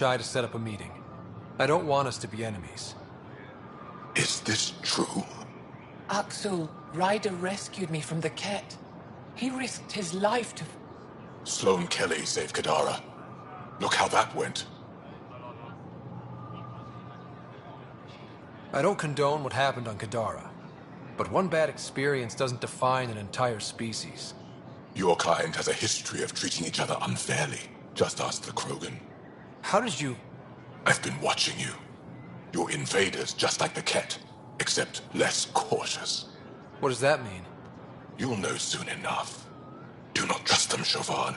Try to set up a meeting. I don't want us to be enemies. Is this true? Axel, Ryder rescued me from the Ket. He risked his life to... Sloane Kelly saved Kadara. Look how that went. I don't condone what happened on Kadara, but one bad experience doesn't define an entire species. Your kind has a history of treating each other unfairly. Just ask the Krogan. How did you... I've been watching you. You're invaders just like the Ket, except less cautious. What does that mean? You'll know soon enough. Do not trust them, Chauvin.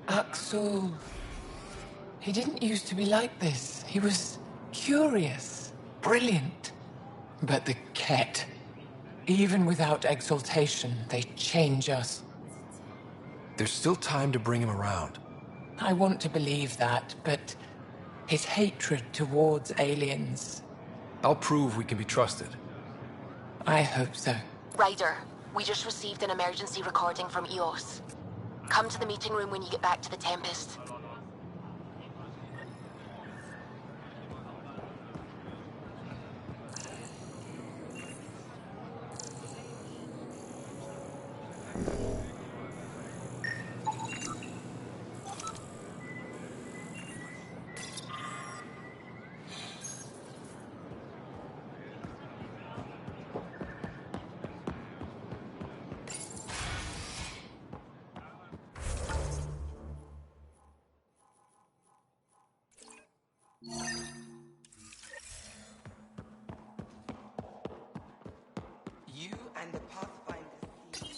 Axel... He didn't used to be like this. He was curious, brilliant. But the Ket, even without exaltation, they change us. There's still time to bring him around. I want to believe that, but his hatred towards aliens... I'll prove we can be trusted. I hope so. Ryder, we just received an emergency recording from EOS. Come to the meeting room when you get back to the Tempest. You and the Pathfinder theme.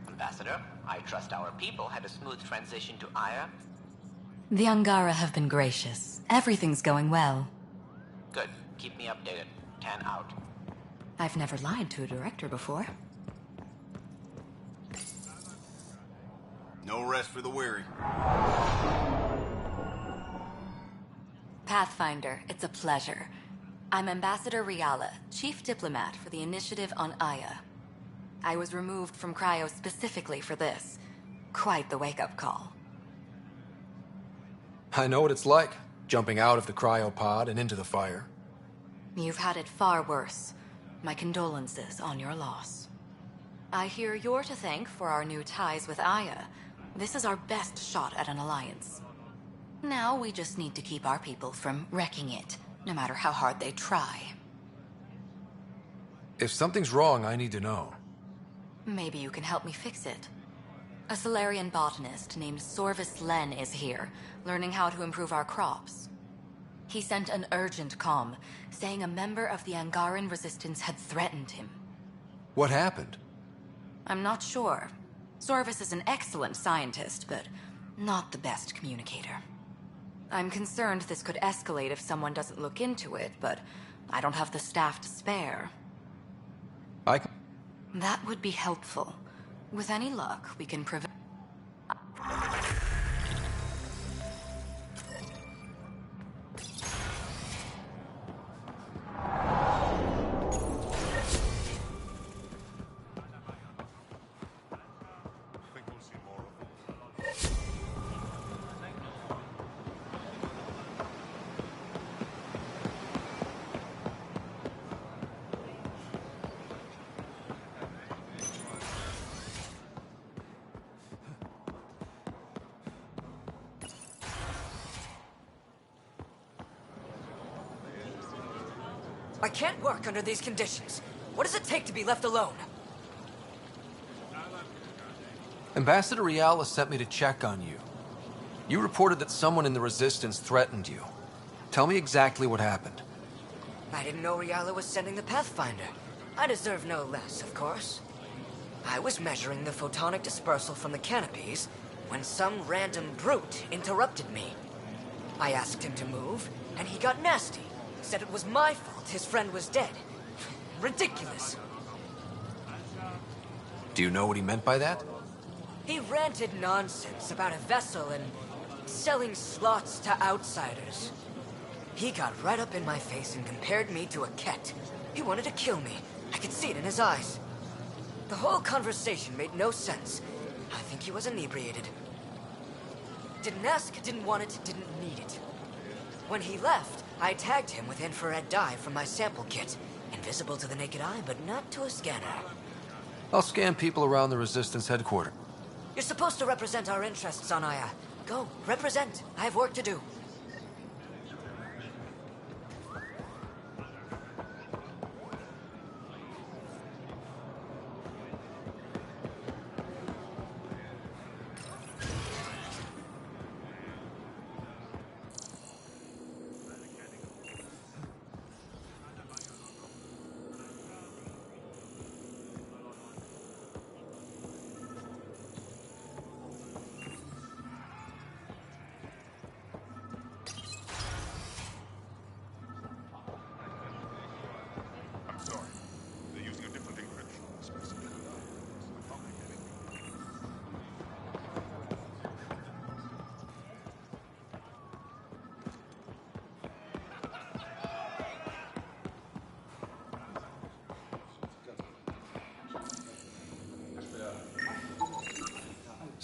Ambassador, I trust our people had a smooth transition to Aya. The Angara have been gracious. Everything's going well. Good. Keep me updated. 10 out. I've never lied to a director before. No rest for the weary. Pathfinder, it's a pleasure. I'm Ambassador Riala, Chief Diplomat for the Initiative on Aya. I was removed from Cryo specifically for this. Quite the wake-up call. I know what it's like, jumping out of the cryopod and into the fire. You've had it far worse. My condolences on your loss. I hear you're to thank for our new ties with Aya. This is our best shot at an alliance. Now we just need to keep our people from wrecking it, no matter how hard they try. If something's wrong, I need to know. Maybe you can help me fix it. A Solarian botanist named Sorvis Len is here, learning how to improve our crops. He sent an urgent comm, saying a member of the Angaran resistance had threatened him. What happened? I'm not sure. Sorvis is an excellent scientist, but not the best communicator. I'm concerned this could escalate if someone doesn't look into it, but I don't have the staff to spare. That would be helpful. With any luck, we can prevent... I can't work under these conditions. What does it take to be left alone? Ambassador Riala sent me to check on you. You reported that someone in the Resistance threatened you. Tell me exactly what happened. I didn't know Riala was sending the Pathfinder. I deserve no less, of course. I was measuring the photonic dispersal from the canopies when some random brute interrupted me. I asked him to move, and he got nasty. Said it was my fault his friend was dead. Ridiculous. Do you know what he meant by that? He ranted nonsense about a vessel and selling slots to outsiders. He got right up in my face and compared me to a cat. He wanted to kill me. I could see it in his eyes. The whole conversation made no sense. I think he was inebriated. Didn't ask, didn't want it, didn't need it. When he left, I tagged him with infrared dye from my sample kit. Invisible to the naked eye, but not to a scanner. I'll scan people around the Resistance headquarters. You're supposed to represent our interests on Aya. Go, represent. I have work to do.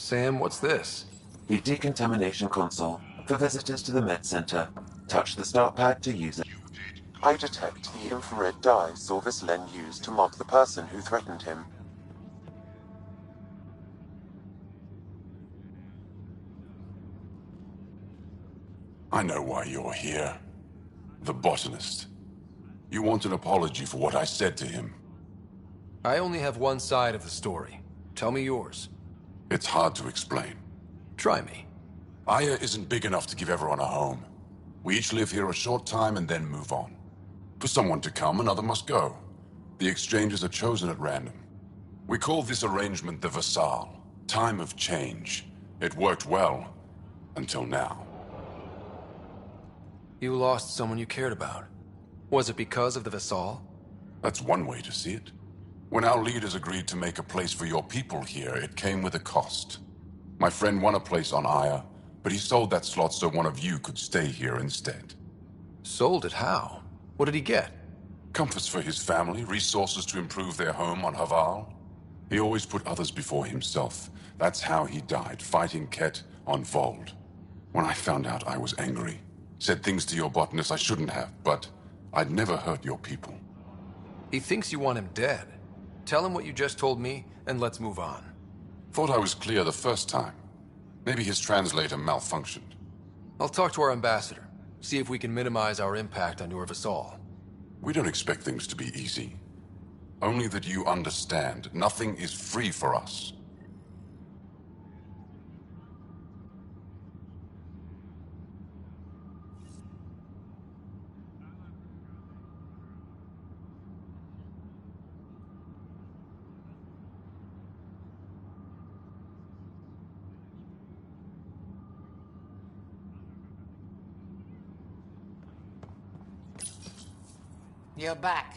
Sam, what's this? The decontamination console for visitors to the med center. Touch the start pad to use it. I detect the infrared dye Sorvis Len used to mark the person who threatened him. I know why you're here. The botanist. You want an apology for what I said to him. I only have one side of the story. Tell me yours. It's hard to explain. Try me. Aya isn't big enough to give everyone a home. We each live here a short time and then move on. For someone to come, another must go. The exchanges are chosen at random. We call this arrangement the Vassal, time of change. It worked well, until now. You lost someone you cared about. Was it because of the Vassal? That's one way to see it. When our leaders agreed to make a place for your people here, it came with a cost. My friend won a place on Aya, but he sold that slot so one of you could stay here instead. Sold it how? What did he get? Comforts for his family, resources to improve their home on Haval. He always put others before himself. That's how he died, fighting Ket on Vold. When I found out, I was angry. Said things to your botanist I shouldn't have, but I'd never hurt your people. He thinks you want him dead. Tell him what you just told me, and let's move on. Thought I was clear the first time. Maybe his translator malfunctioned. I'll talk to our ambassador. See if we can minimize our impact on your Vassal. We don't expect things to be easy. Only that you understand, nothing is free for us. You're back.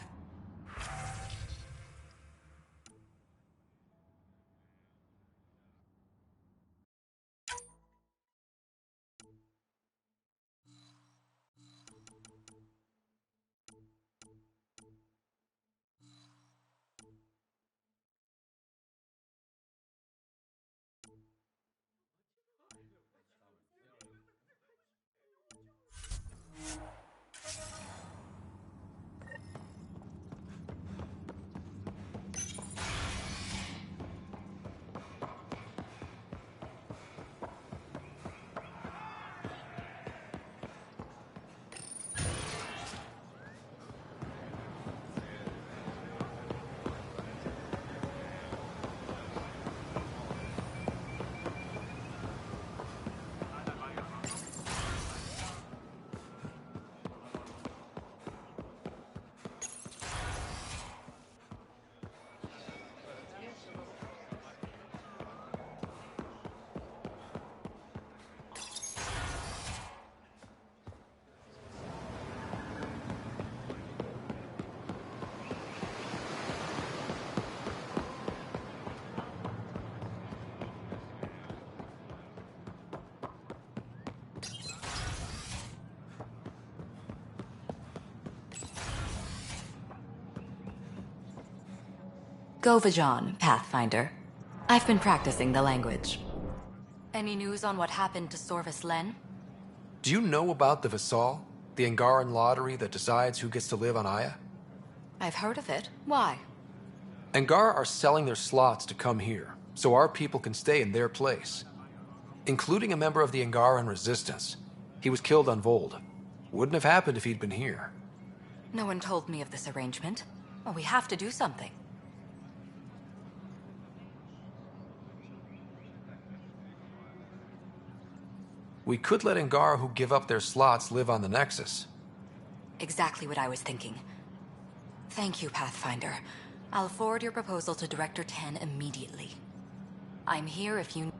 Govajon, Pathfinder. I've been practicing the language. Any news on what happened to Sorvis Len? Do you know about the Vassal? The Angaran lottery that decides who gets to live on Aya? I've heard of it. Why? Angar are selling their slots to come here, so our people can stay in their place. Including a member of the Angaran resistance. He was killed on Vold. Wouldn't have happened if he'd been here. No one told me of this arrangement. Well, we have to do something. We could let Angar who give up their slots live on the Nexus. Exactly what I was thinking. Thank you, Pathfinder. I'll forward your proposal to Director 10 immediately. I'm here if you...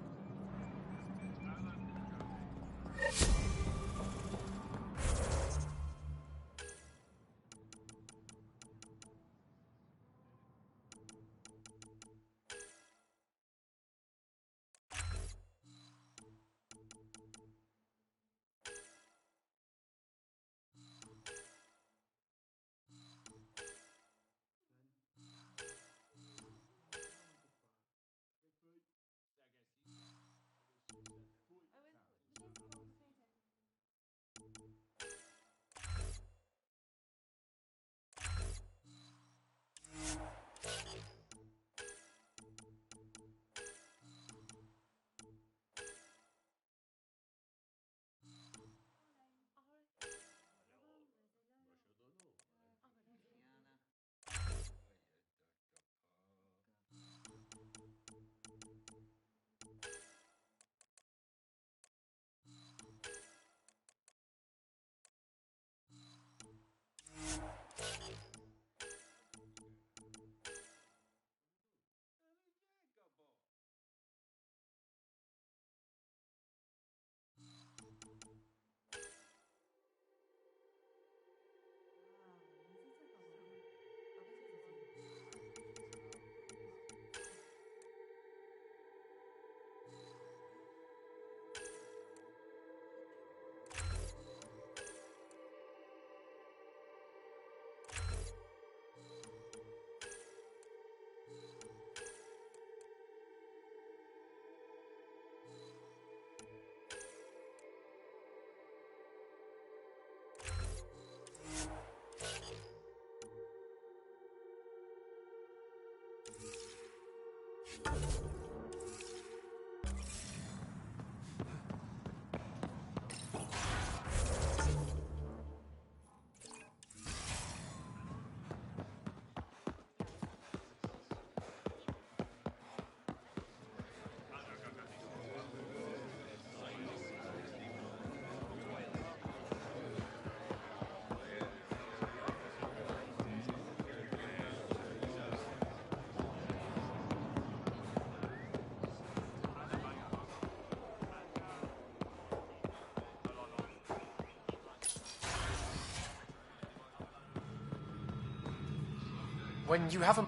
When you have a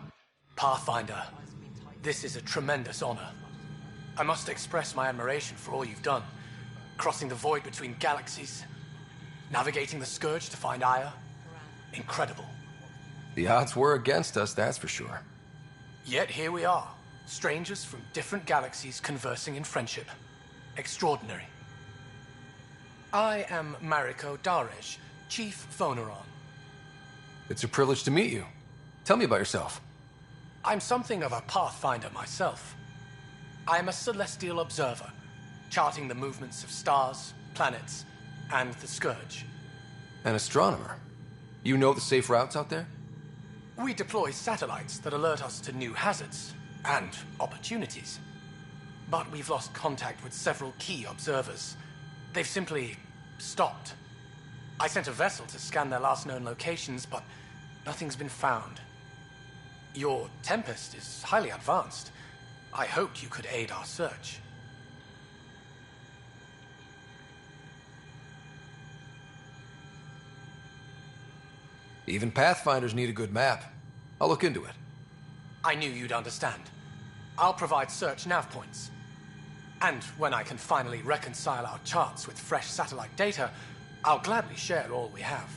Pathfinder, this is a tremendous honor. I must express my admiration for all you've done. Crossing the void between galaxies, navigating the Scourge to find Aya. Incredible. The odds were against us, that's for sure. Yet here we are, strangers from different galaxies conversing in friendship. Extraordinary. I am Mariko Darej, Chief Phoneron. It's a privilege to meet you. Tell me about yourself. I'm something of a Pathfinder myself. I am a celestial observer, charting the movements of stars, planets, and the Scourge. An astronomer. You know the safe routes out there? We deploy satellites that alert us to new hazards and opportunities. But we've lost contact with several key observers. They've simply stopped. I sent a vessel to scan their last known locations, but nothing's been found. Your Tempest is highly advanced. I hoped you could aid our search. Even Pathfinders need a good map. I'll look into it. I knew you'd understand. I'll provide search nav points. And when I can finally reconcile our charts with fresh satellite data, I'll gladly share all we have.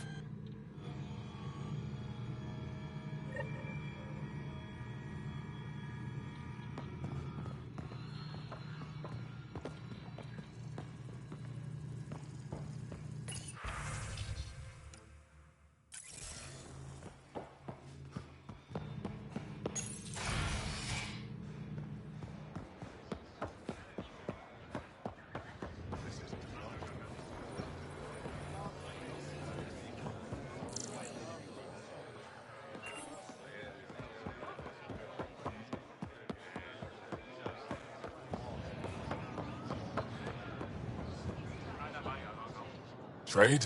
Trade?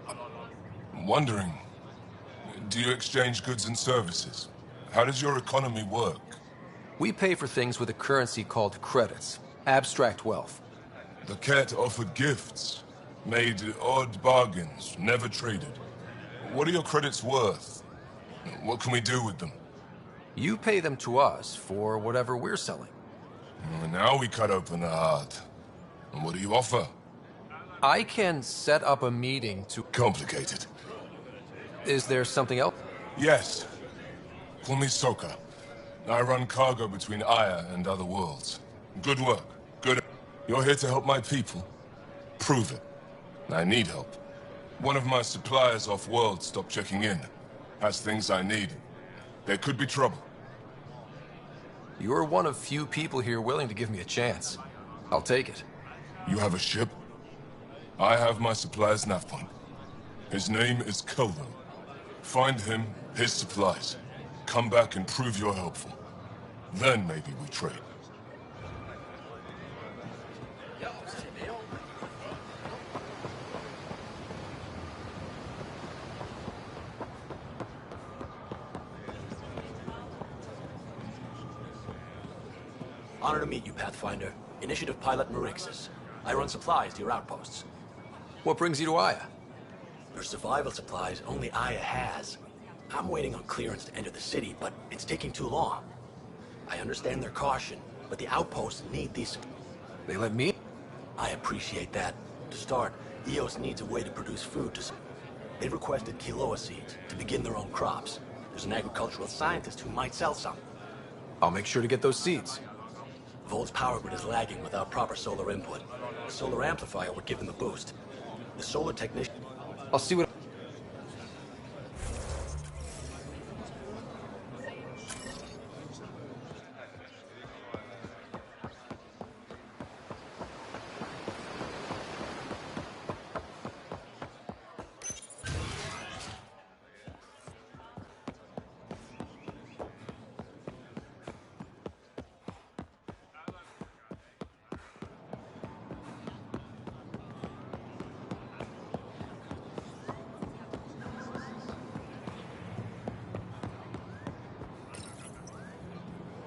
I'm wondering, do you exchange goods and services? How does your economy work? We pay for things with a currency called credits. Abstract wealth. The cat offered gifts, made odd bargains, never traded. What are your credits worth? What can we do with them? You pay them to us for whatever we're selling. Now we cut open the heart. And what do you offer? I can set up a meeting to... Complicated. Is there something else? Yes. Call me Soka. I run cargo between Aya and other worlds. Good work. Good. You're here to help my people. Prove it. I need help. One of my suppliers off-world stopped checking in. Has things I need. There could be trouble. You're one of few people here willing to give me a chance. I'll take it. You have a ship? I have my supplier's nav point. His name is Kelvin. Find him, his supplies. Come back and prove you're helpful. Then maybe we trade. Honor to meet you, Pathfinder. Initiative Pilot Marixus. I run supplies to your outposts. What brings you to Aya? For survival supplies, only Aya has. I'm waiting on clearance to enter the city, but it's taking too long. I understand their caution, but the outposts need these... They let me in? I appreciate that. To start, EOS needs a way to produce food to... They requested Kiloa seeds to begin their own crops. There's an agricultural scientist who might sell some. I'll make sure to get those seeds. Volt's power grid is lagging without proper solar input. A solar amplifier would give them the boost. The solar technician... I'll see what...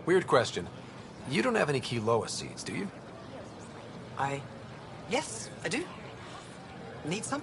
Weird question. You don't have any Kiloa seeds, do you? Yes, I do. Need some?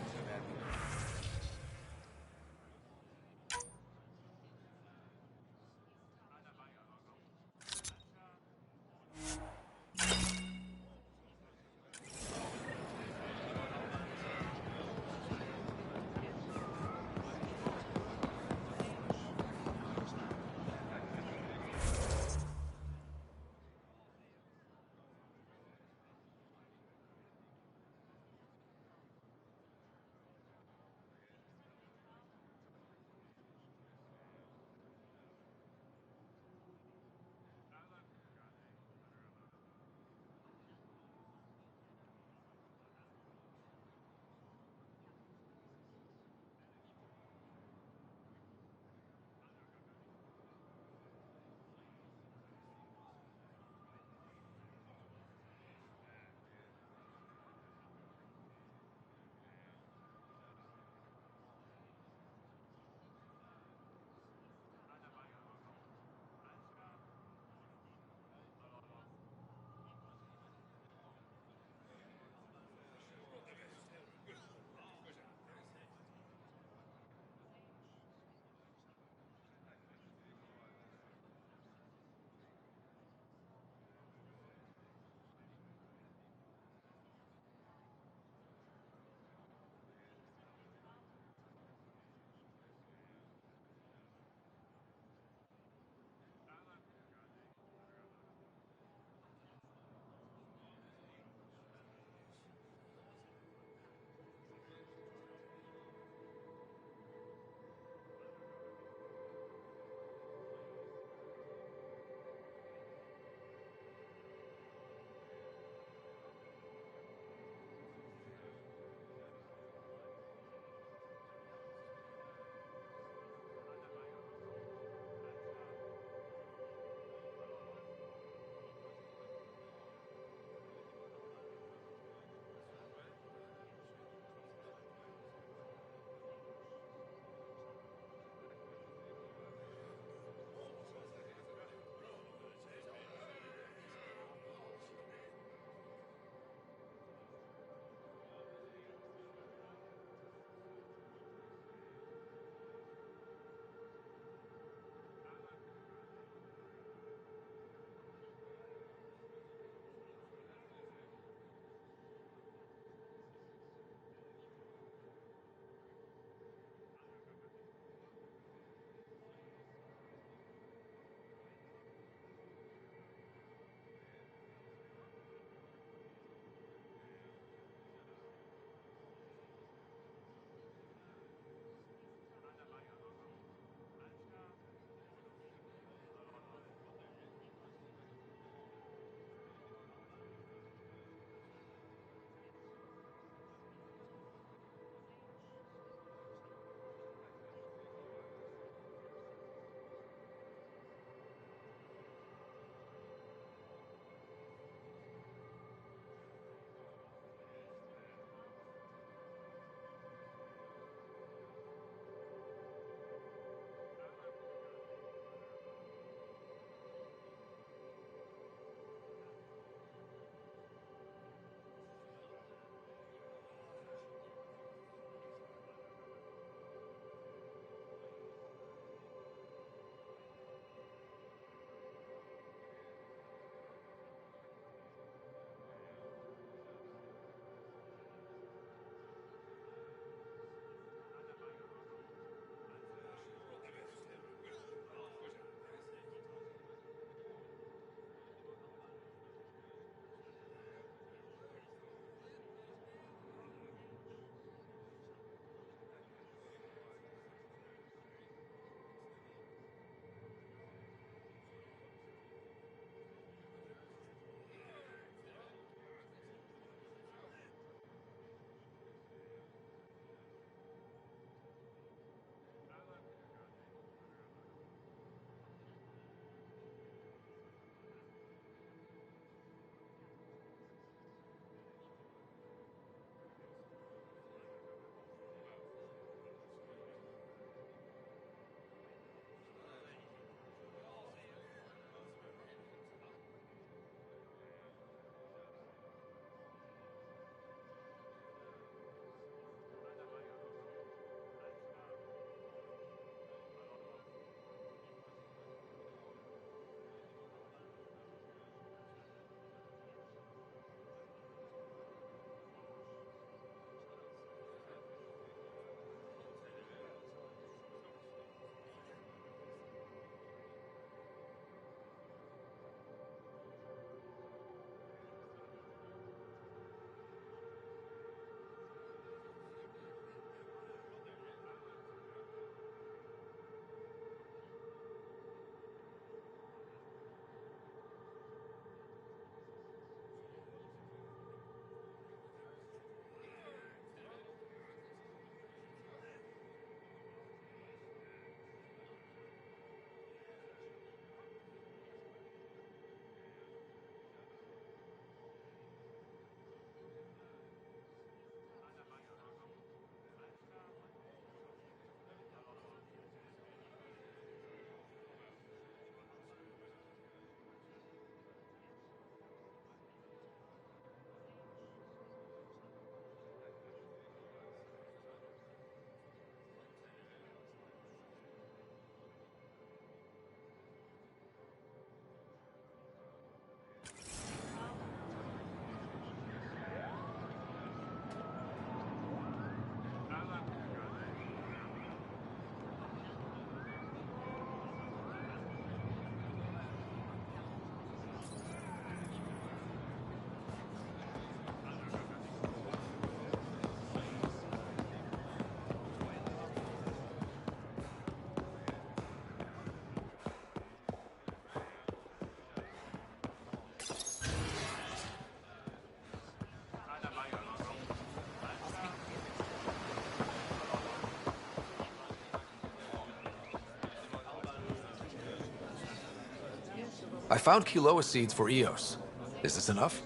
I found Kiloa seeds for Eos. Is this enough?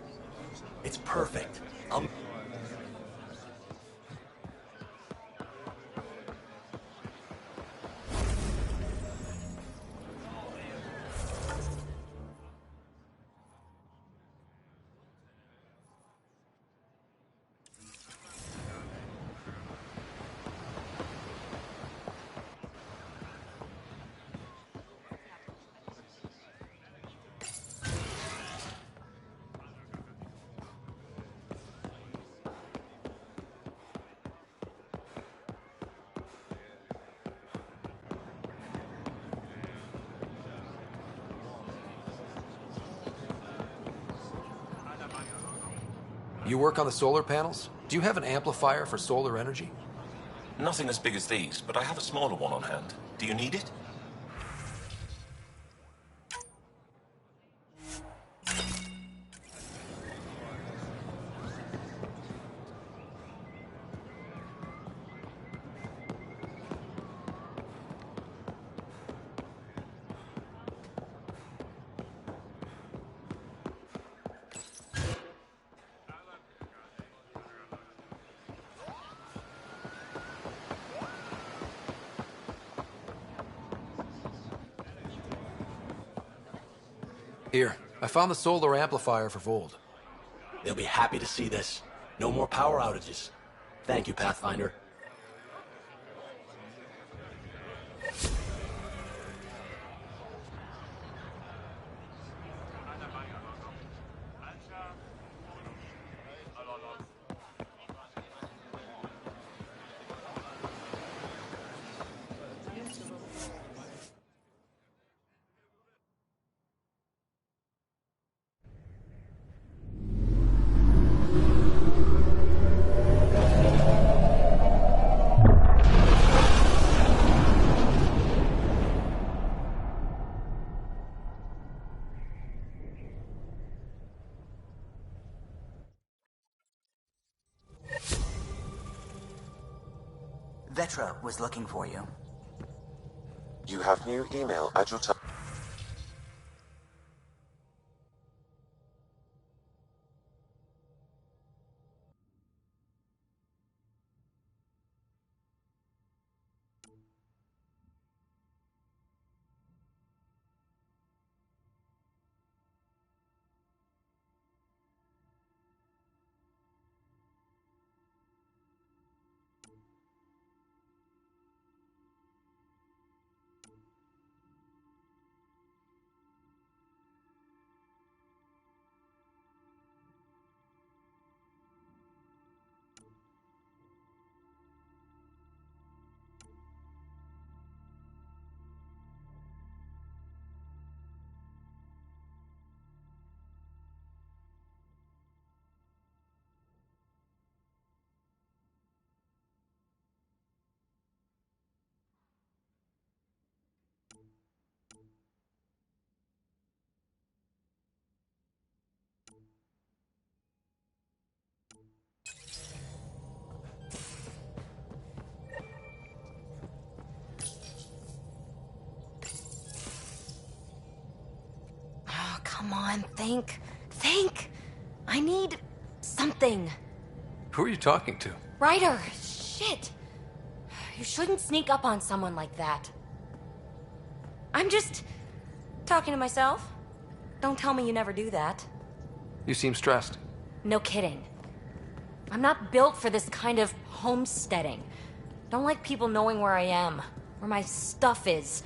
It's perfect. You work on the solar panels? Do you have an amplifier for solar energy? Nothing as big as these, but I have a smaller one on hand. Do you need it? Here, I found the solar amplifier for Vold. They'll be happy to see this. No more power outages. Thank you, Pathfinder. Vetra was looking for you. You have new email at your time. Oh, come on, think. Think! I need something. Who are you talking to? Ryder! Shit! You shouldn't sneak up on someone like that. I'm just talking to myself. Don't tell me you never do that. You seem stressed. No kidding. I'm not built for this kind of homesteading. Don't like people knowing where I am, where my stuff is.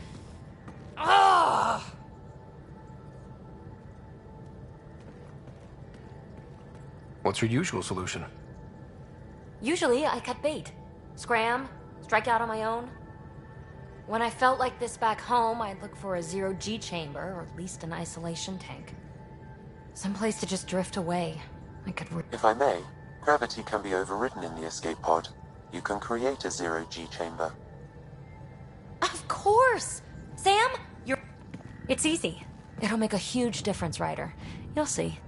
Ugh! What's your usual solution? Usually, I cut bait. Scram, strike out on my own. When I felt like this back home, I'd look for a zero-G chamber, or at least an isolation tank. Someplace to just drift away. I could... If I may, gravity can be overridden in the escape pod. You can create a zero-G chamber. Of course! Sam, you're... It's easy. It'll make a huge difference, Ryder. You'll see.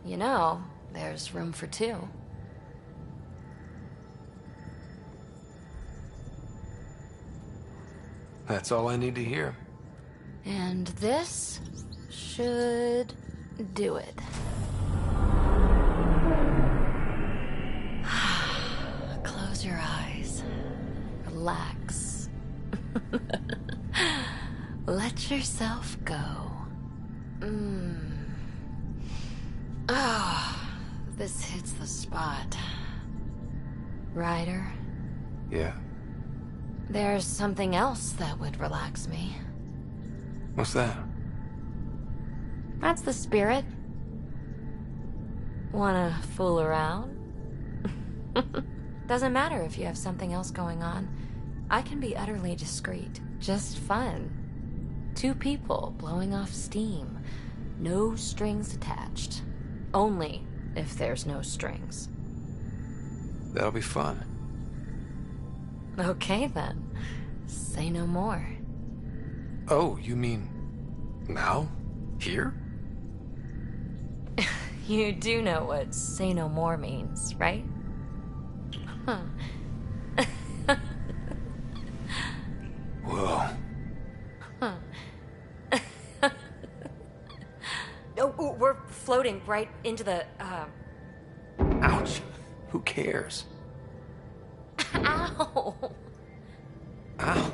You know, there's room for two. That's all I need to hear. And this should do it. Close your eyes. Relax. Let yourself go. This hits the spot. Ryder? Yeah? There's something else that would relax me. What's that? That's the spirit. Wanna fool around? Doesn't matter if you have something else going on. I can be utterly discreet. Just fun. Two people blowing off steam. No strings attached. Only if there's no strings. That'll be fun. Okay then. Say no more. Oh, you mean... now? Here? You do know what say no more means, right? Huh. Whoa. Huh. Oh, we're floating right into the, Ouch. Who cares? Ow! Ow.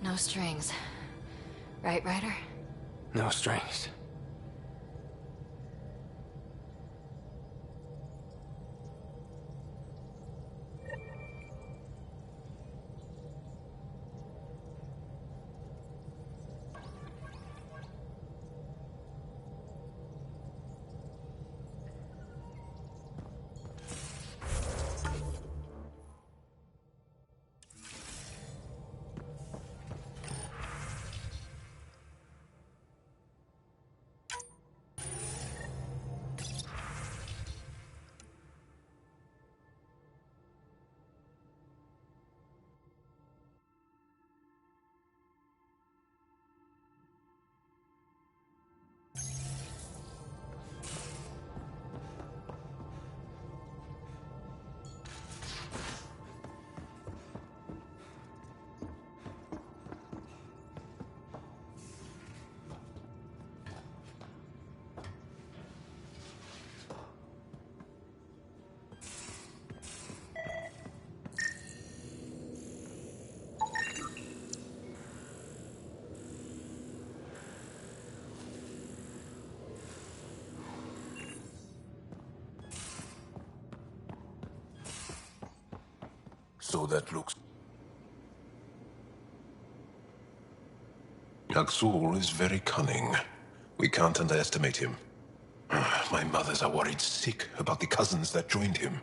No strings. Right, Ryder? No strings. So that looks... Aksul is very cunning. We can't underestimate him. My mothers are worried sick about the cousins that joined him.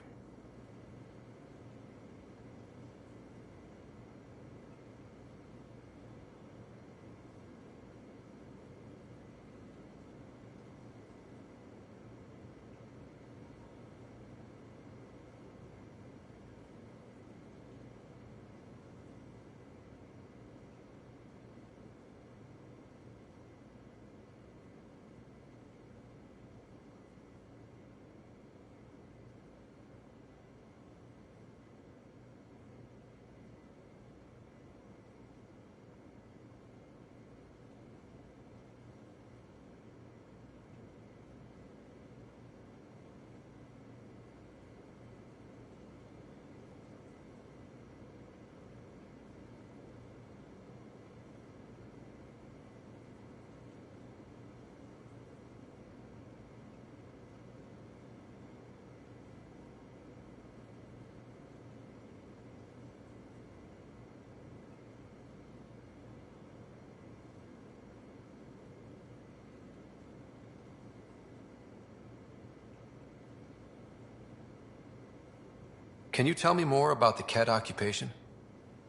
Can you tell me more about the cat occupation?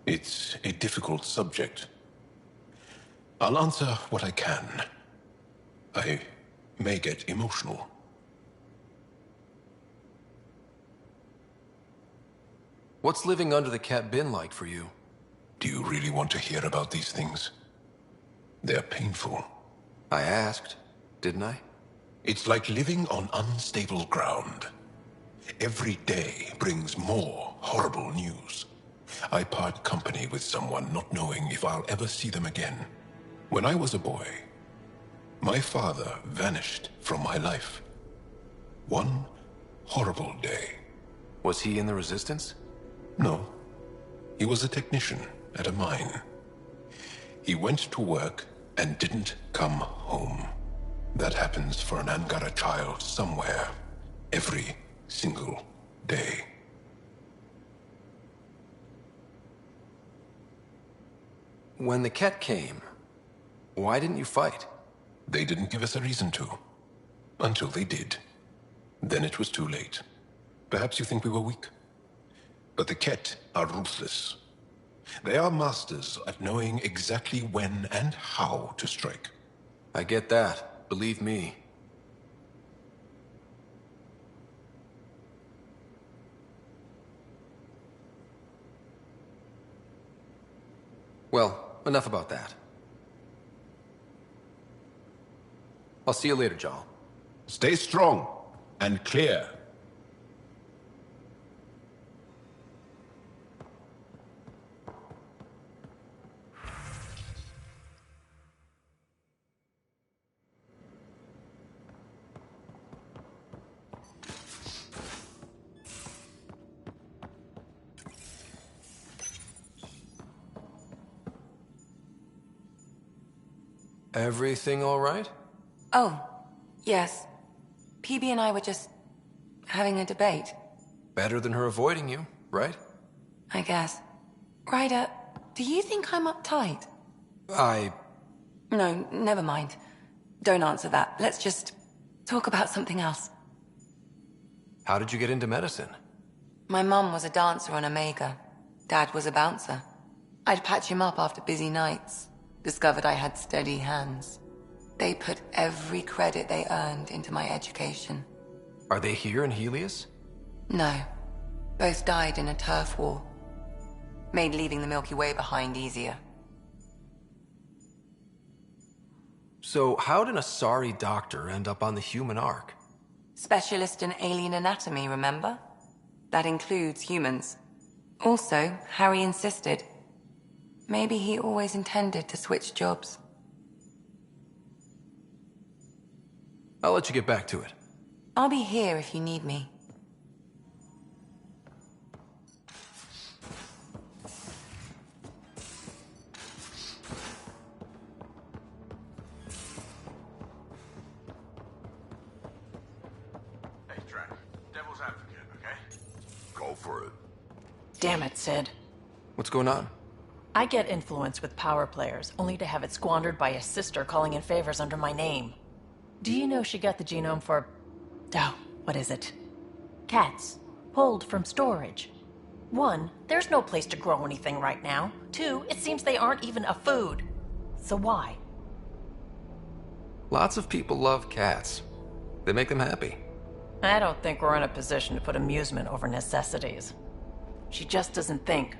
It's a difficult subject. I'll answer what I can. I may get emotional. What's living under the cat been like for you? Do you really want to hear about these things? They're painful. I asked, didn't I? It's like living on unstable ground. Every day brings more horrible news. I part company with someone not knowing if I'll ever see them again. When I was a boy, my father vanished from my life. One horrible day. Was he in the Resistance? No. He was a technician at a mine. He went to work and didn't come home. That happens for an Angara child somewhere, every single day. When the Ket came, why didn't you fight? They didn't give us a reason to. Until they did. Then it was too late. Perhaps you think we were weak. But the Ket are ruthless. They are masters at knowing exactly when and how to strike. I get that. Believe me. Well, enough about that. I'll see you later, Jarl. Stay strong and clear. Everything all right? Oh, yes. PB and I were just having a debate. Better than her avoiding you, right? I guess. Ryder, do you think I'm uptight? No, never mind. Don't answer that. Let's just talk about something else. How did you get into medicine? My mum was a dancer on Omega. Dad was a bouncer. I'd patch him up after busy nights. Discovered I had steady hands. They put every credit they earned into my education. Are they here in Helios? No. Both died in a turf war. Made leaving the Milky Way behind easier. So how did a sorry doctor end up on the human ark? Specialist in alien anatomy, remember? That includes humans. Also, Harry insisted. Maybe he always intended to switch jobs. I'll let you get back to it. I'll be here if you need me. Hey, Trent. Devil's advocate, okay? Go for it. Damn it, Sid. What's going on? I get influence with power players, only to have it squandered by a sister calling in favors under my name. Do you know she got the genome for... oh, what is it? Cats. Pulled from storage. 1, there's no place to grow anything right now. 2, it seems they aren't even a food. So why? Lots of people love cats. They make them happy. I don't think we're in a position to put amusement over necessities. She just doesn't think.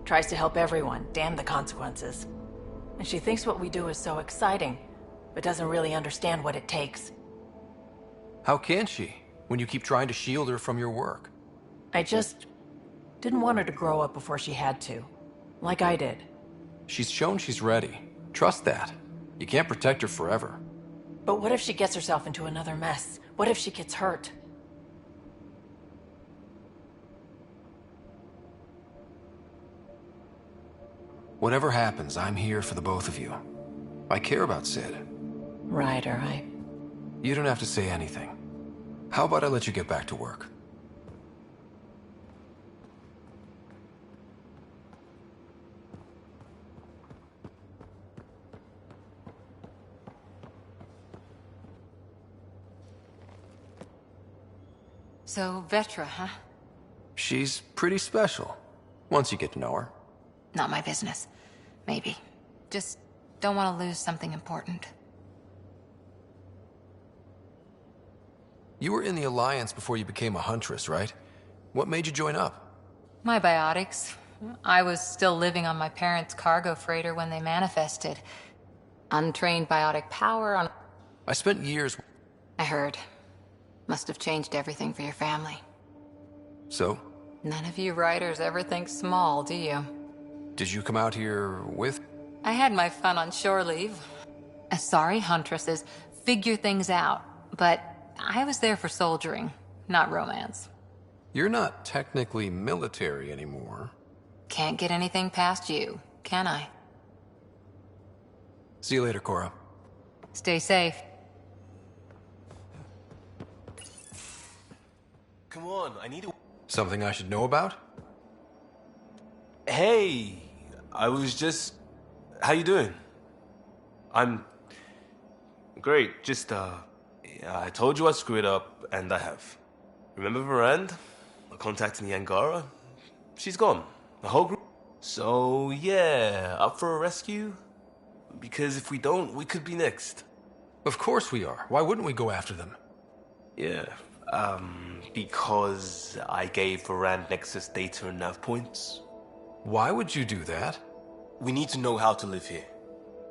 Tries to help everyone, damn the consequences. And she thinks what we do is so exciting, but doesn't really understand what it takes. How can she, when you keep trying to shield her from your work? I just didn't want her to grow up before she had to, like I did. She's shown she's ready. Trust that. You can't protect her forever. But what if she gets herself into another mess? What if she gets hurt? Whatever happens, I'm here for the both of you. I care about Sid. Ryder, You don't have to say anything. How about I let you get back to work? So, Vetra, huh? She's pretty special, once you get to know her. Not my business. Maybe. Just don't want to lose something important. You were in the Alliance before you became a huntress, right? What made you join up? My biotics. I was still living on my parents' cargo freighter when they manifested. Untrained biotic power on... I spent years... I heard. Must have changed everything for your family. So? None of you writers ever think small, do you? Did you come out here with? I had my fun on shore leave. Sorry, huntresses, figure things out. But I was there for soldiering, not romance. You're not technically military anymore. Can't get anything past you, can I? See you later, Cora. Stay safe. Come on, I need to... Something I should know about? Hey, I was just... How you doing? I'm... Great, just, yeah, I told you I screwed up, and I have. Remember Varand? I contacted the Angara? She's gone. The whole group. So, yeah, up for a rescue? Because if we don't, we could be next. Of course we are. Why wouldn't we go after them? Yeah, because I gave Varand Nexus data and nav points. Why would you do that? We need to know how to live here.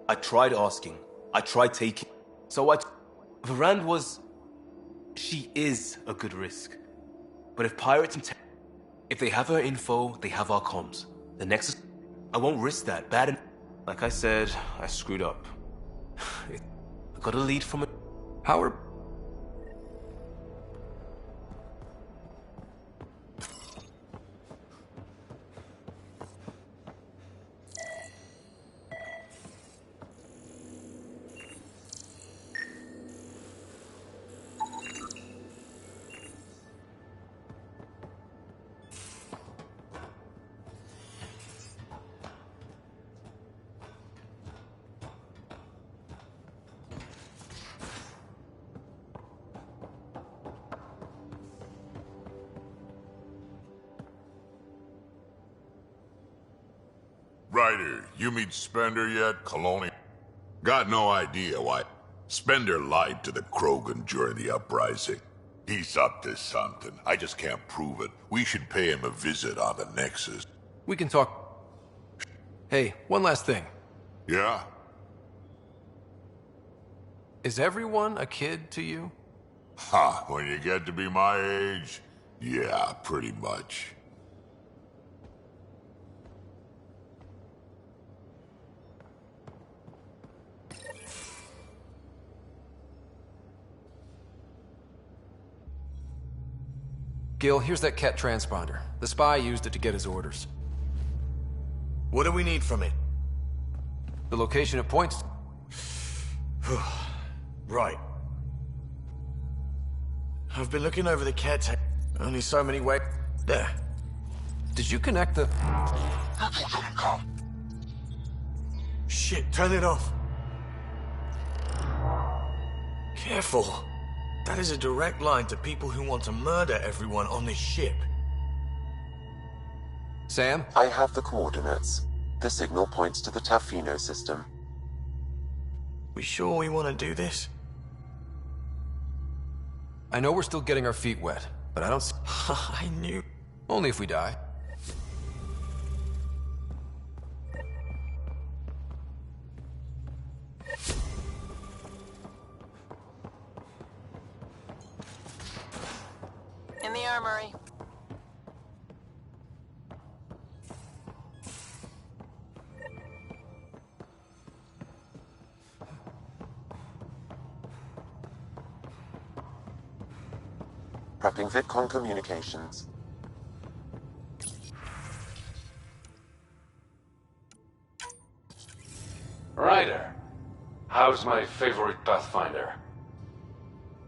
I tried asking. I tried taking. So Varand was... She is a good risk. But if pirates and... If they have her info, they have our comms. The Nexus... I won't risk that. Like I said, I screwed up. I got a lead from it. Howard... Ryder, you meet Spender yet, Colonial? Got no idea why Spender lied to the Krogan during the uprising. He's up to something. I just can't prove it. We should pay him a visit on the Nexus. We can talk... Hey, one last thing. Yeah? Is everyone a kid to you? Ha, when you get to be my age, yeah, pretty much. Gil, here's that Ket transponder. The spy used it to get his orders. What do we need from it? The location it points... Right. I've been looking over the Ket. Only so many ways. There. Did you connect the... Shit, turn it off. Careful. That is a direct line to people who want to murder everyone on this ship. Sam? I have the coordinates. The signal points to the Tafino system. We sure we want to do this? I know we're still getting our feet wet, but I don't see... I knew... Only if we die. In the armory. Prepping VidCon communications. Ryder, how's my favorite Pathfinder?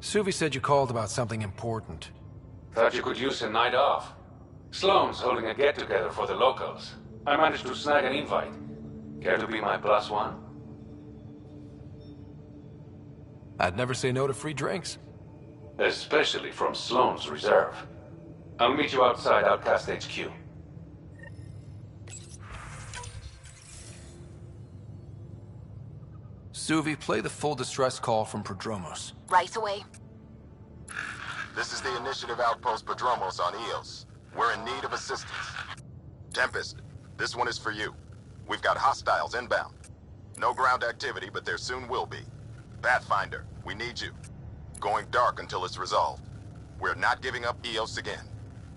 Suvi said you called about something important. Thought you could use a night off. Sloane's holding a get-together for the locals. I managed to snag an invite. Care to be my +1? I'd never say no to free drinks. Especially from Sloane's reserve. I'll meet you outside Outcast HQ. Suvi, play the full distress call from Prodromos. Right away. This is the Initiative Outpost Prodromos on Eos. We're in need of assistance. Tempest, this one is for you. We've got hostiles inbound. No ground activity, but there soon will be. Pathfinder, we need you. Going dark until it's resolved. We're not giving up EOS again.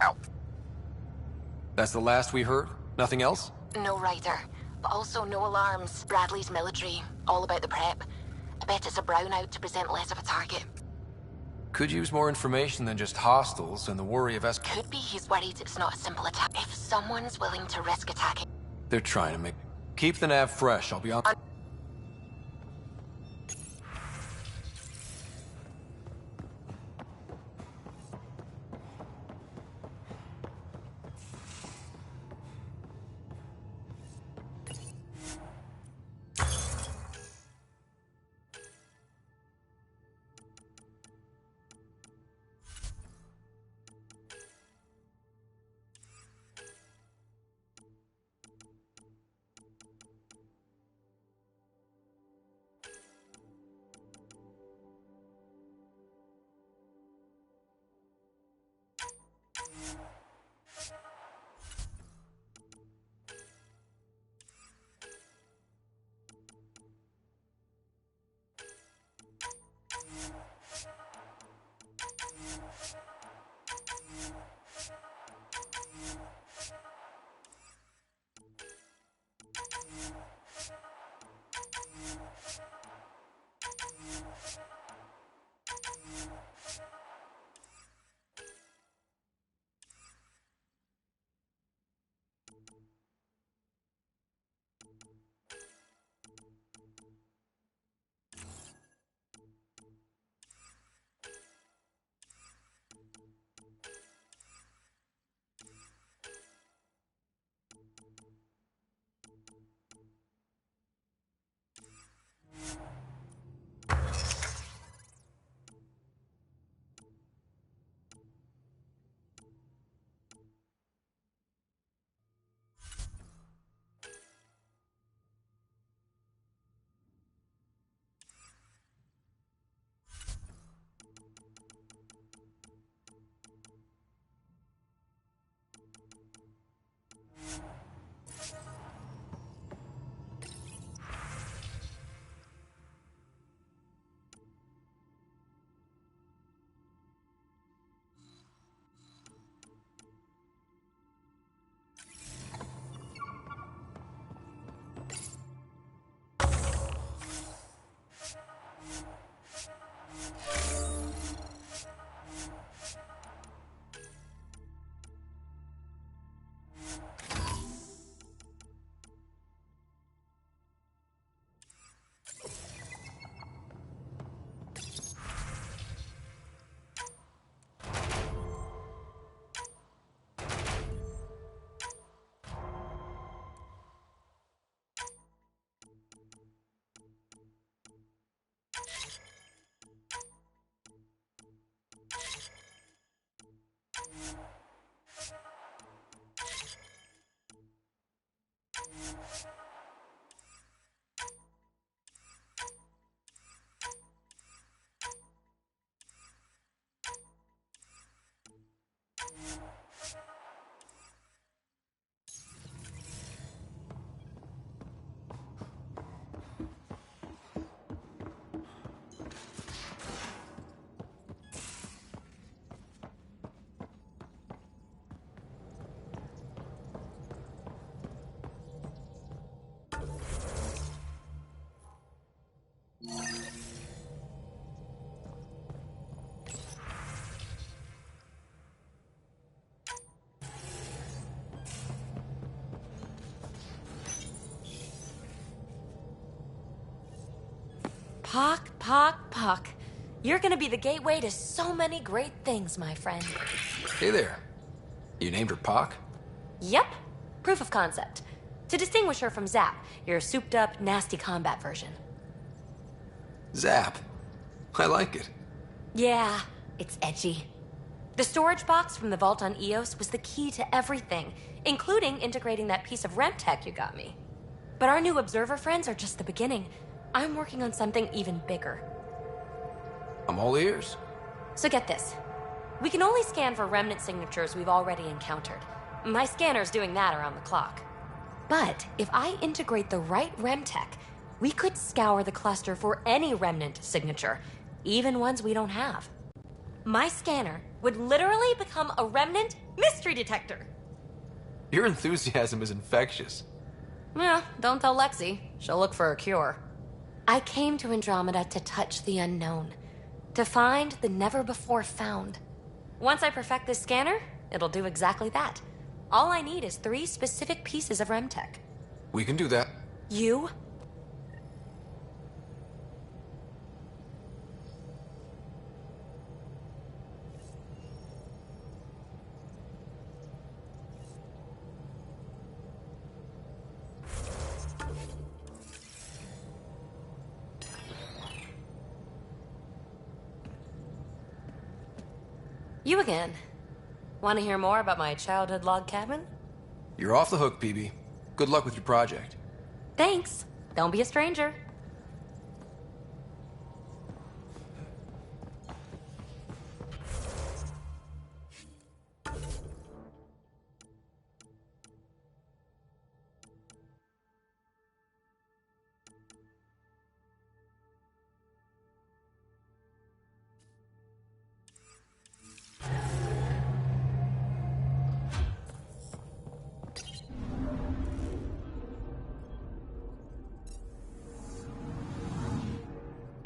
Out. That's the last we heard? Nothing else? No Ryder, but also no alarms. Bradley's military, all about the prep. I bet it's a brownout to present less of a target. Could use more information than just hostiles and the worry of Could be he's worried it's not a simple attack. If someone's willing to risk attacking... They're trying to make... Keep the nav fresh, I'll be on... Pock. You're gonna be the gateway to so many great things, my friend. Hey there. You named her Pac? Yep. Proof of concept. To distinguish her from Zap, your souped-up, nasty combat version. Zap. I like it. Yeah, it's edgy. The storage box from the vault on EOS was the key to everything, including integrating that piece of REM tech you got me. But our new observer friends are just the beginning. I'm working on something even bigger. I'm all ears. So get this. We can only scan for remnant signatures we've already encountered. My scanner's doing that around the clock. But if I integrate the right REM tech, we could scour the cluster for any remnant signature, even ones we don't have. My scanner would literally become a remnant mystery detector. Your enthusiasm is infectious. Yeah, don't tell Lexi. She'll look for a cure. I came to Andromeda to touch the unknown, to find the never-before-found. Once I perfect this scanner, it'll do exactly that. All I need is 3 specific pieces of Remtech. We can do that. You? You again. Want to hear more about my childhood log cabin? You're off the hook, PB. Good luck with your project. Thanks. Don't be a stranger.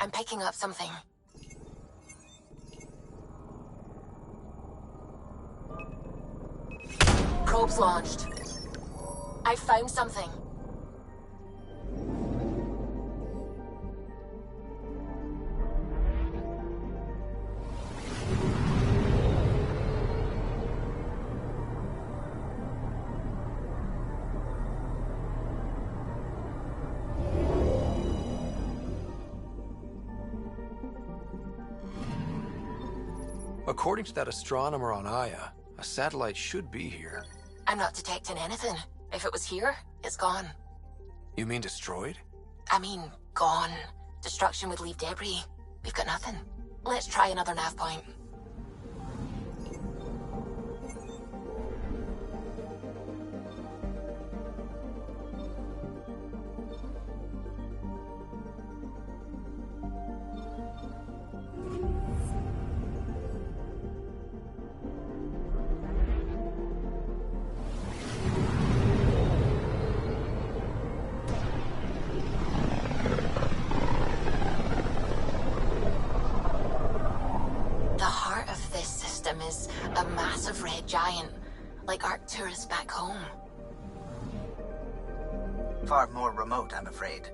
I'm picking up something. Probes launched. I found something. According to that astronomer on Aya, a satellite should be here. I'm not detecting anything. If it was here, it's gone. You mean destroyed? I mean, gone. Destruction would leave debris. We've got nothing. Let's try another nav point. Is a massive red giant, like Arcturus back home. Far more remote, I'm afraid.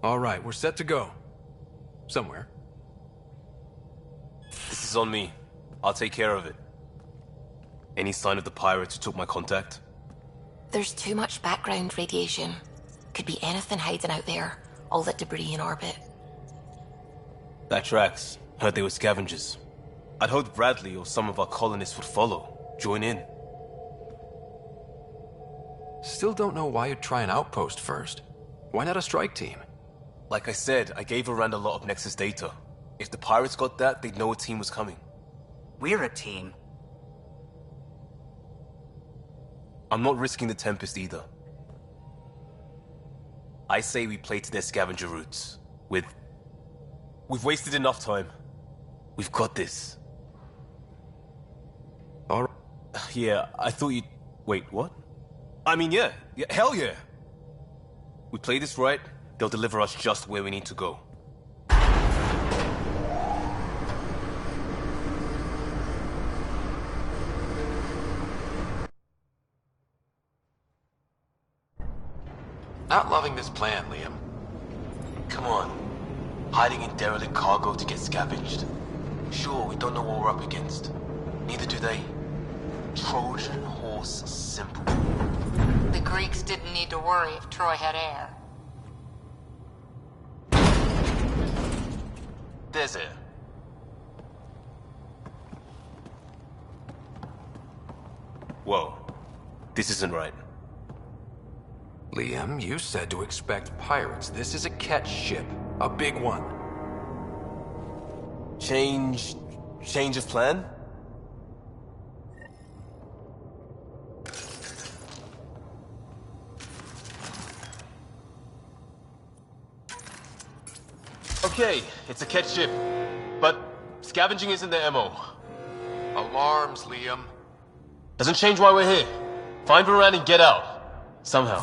All right, we're set to go. Somewhere. This is on me. I'll take care of it. Any sign of the pirates who took my contact? There's too much background radiation. Could be anything hiding out there. All that debris in orbit. That tracks. Heard they were scavengers. I'd hoped Bradley or some of our colonists would follow. Join in. Still don't know why you'd try an outpost first. Why not a strike team? Like I said, I gave Rand a lot of Nexus data. If the pirates got that, they'd know a team was coming. We're a team. I'm not risking the Tempest either. I say we play to their scavenger routes. We've wasted enough time. We've got this. All right. Yeah, I thought you'd... Wait, what? I mean, yeah, hell yeah. We play this right, they'll deliver us just where we need to go. Not loving this plan, Liam. Come on. Hiding in derelict cargo to get scavenged. Sure, we don't know what we're up against. Neither do they. Trojan horse simple. The Greeks didn't need to worry if Troy had air. There's air. Whoa. This isn't right. Liam, you said to expect pirates. This is a catch ship. A big one. Change of plan? Okay, it's a catch ship. But scavenging isn't their MO. Alarms, Liam. Doesn't change why we're here. Find Varan and get out. Somehow.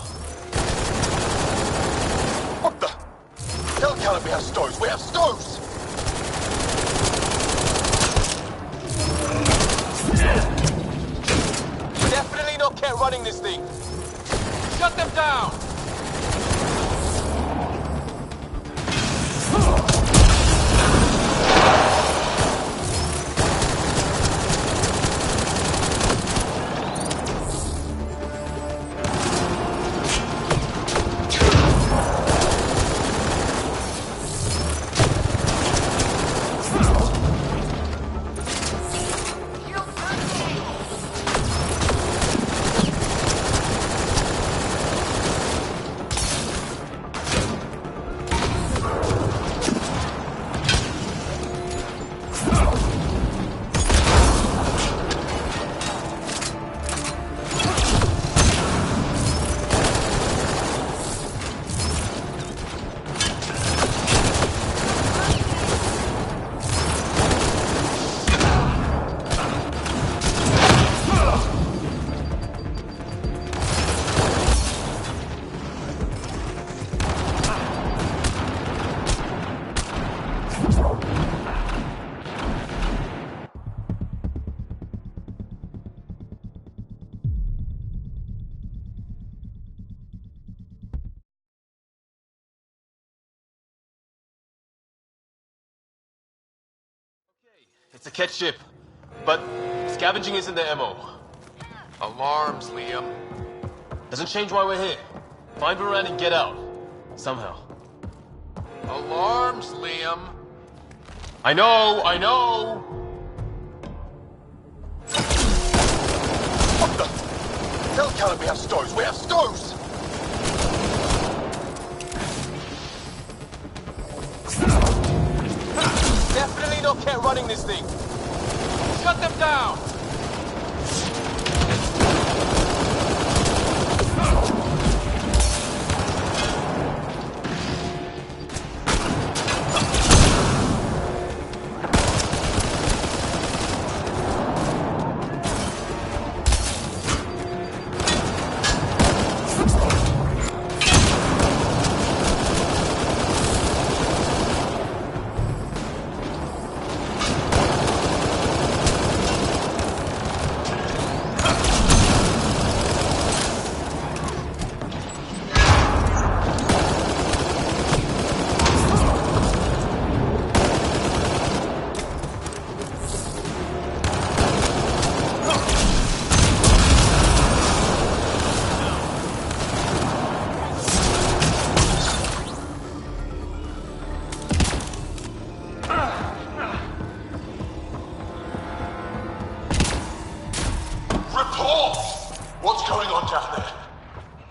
What the? Tell Callum we have stoves. We have stoves! Definitely not Cat running this thing. Shut them down! It's a Ket ship, but scavenging isn't their MO. Alarms, Liam. Doesn't change why we're here. Find Varan and get out. Somehow. Alarms, Liam. I know! What the? Tell Callum we have stoves! We have stoves! Definitely not Ket running this thing. Shut them down!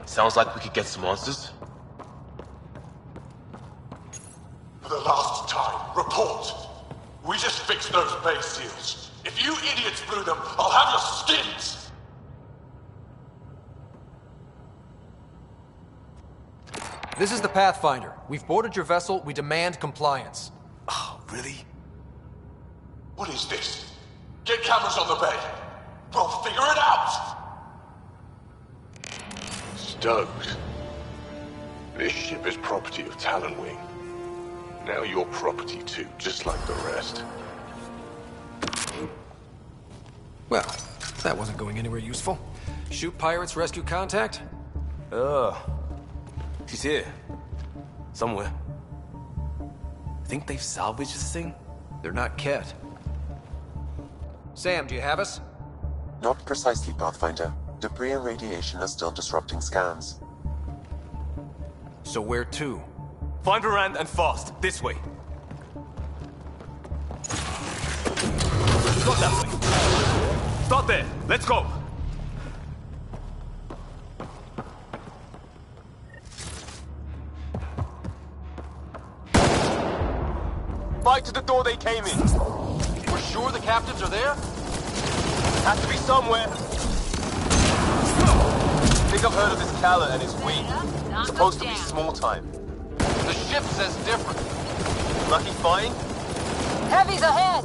Sounds like we could get some answers. For the last time, report! We just fixed those bay seals. If you idiots blew them, I'll have your skins! This is the Pathfinder. We've boarded your vessel. We demand compliance. Oh, really? What is this? Get cameras on the bay. We'll figure it out! Stoked. This ship is property of Talonwing. Now you're property too, just like the rest. Well, that wasn't going anywhere useful. Shoot pirates, rescue contact? She's here. Somewhere. Think they've salvaged this thing? They're not Ket. Sam, do you have us? Not precisely, Pathfinder. Debris and radiation are still disrupting scans. So where to? Find Varan and fast. This way. Not that way. Start there. Let's go. Fight to the door they came in. We're sure the captives are there? Has to be somewhere. I think I've heard of this Kala and his fleet. Supposed to be small time. The ship says different. Lucky find? Heavy's ahead!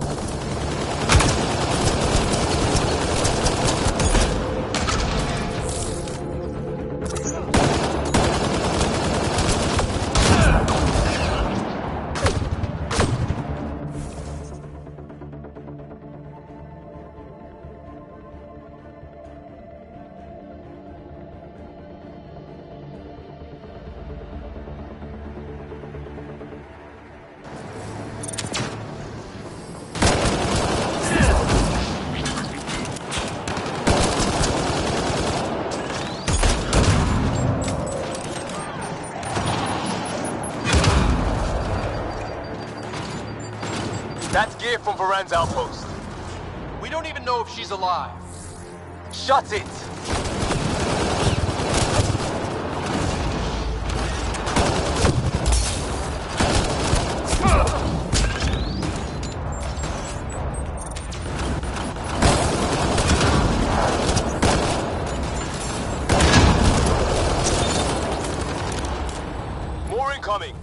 That's gear from Varan's outpost. We don't even know if she's alive. Shut it! More incoming!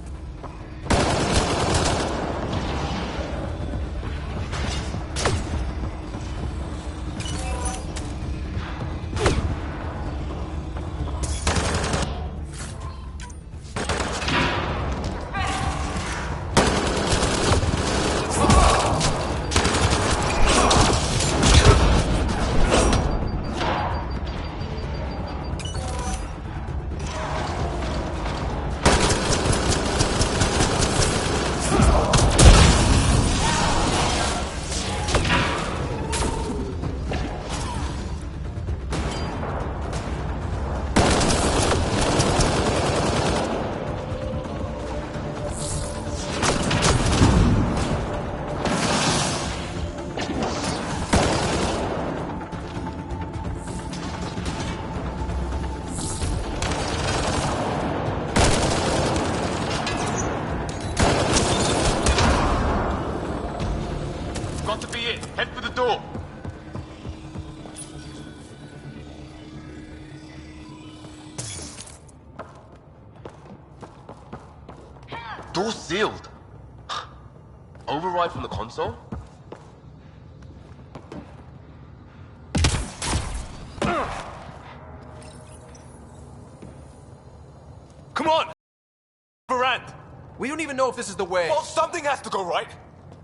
Door sealed. Override from the console? Come on! Varand! We don't even know if this is the way. Well, something has to go right.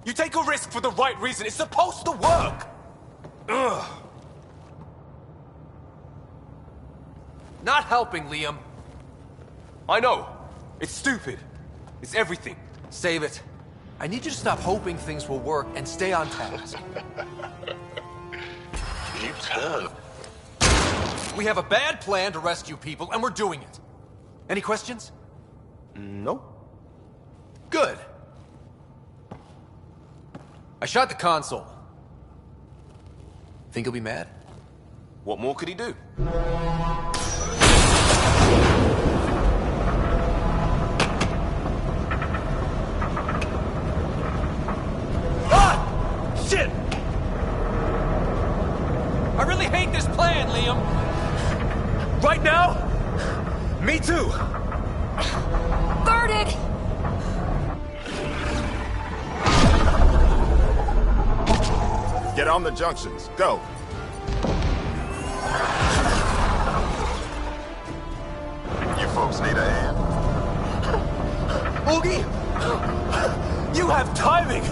You take a risk for the right reason. It's supposed to work. Ugh. Not helping, Liam. I know. It's stupid. It's everything. Save it. I need you to stop hoping things will work and stay on task. You can. We have a bad plan to rescue people, and we're doing it. Any questions? No. Good. I shot the console. Think he'll be mad? What more could he do? Ah! Shit! I really hate this plan, Liam. Right now? Me too. Guarded! Get on the junctions. Go. You folks need a hand? Oogie! You have timing!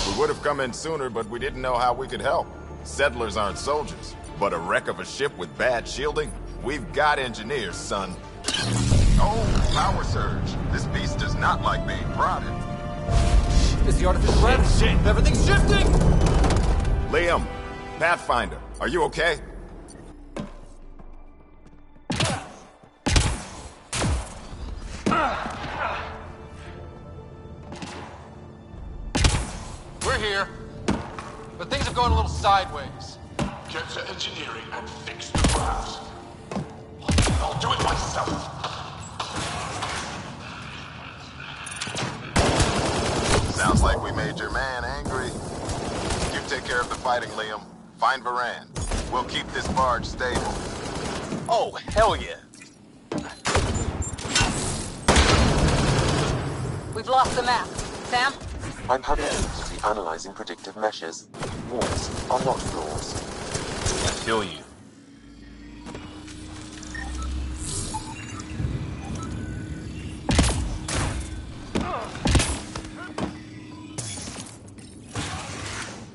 We would have come in sooner, but we didn't know how we could help. Settlers aren't soldiers, but a wreck of a ship with bad shielding? We've got engineers, son. Oh, power surge. This beast does not like being prodded. It's the artificial gravity. Shit. Everything's shifting! Liam, Pathfinder, are you okay? We're here, but things have gone a little sideways. Get to engineering and fix the graphs. I'll do it myself. Sounds like we made your man angry. You take care of the fighting, Liam. Find Varand. We'll keep this barge stable. Oh, hell yeah. We've lost the map. Sam? I'm having difficulty analyzing predictive meshes. Walls are not floors. I feel you.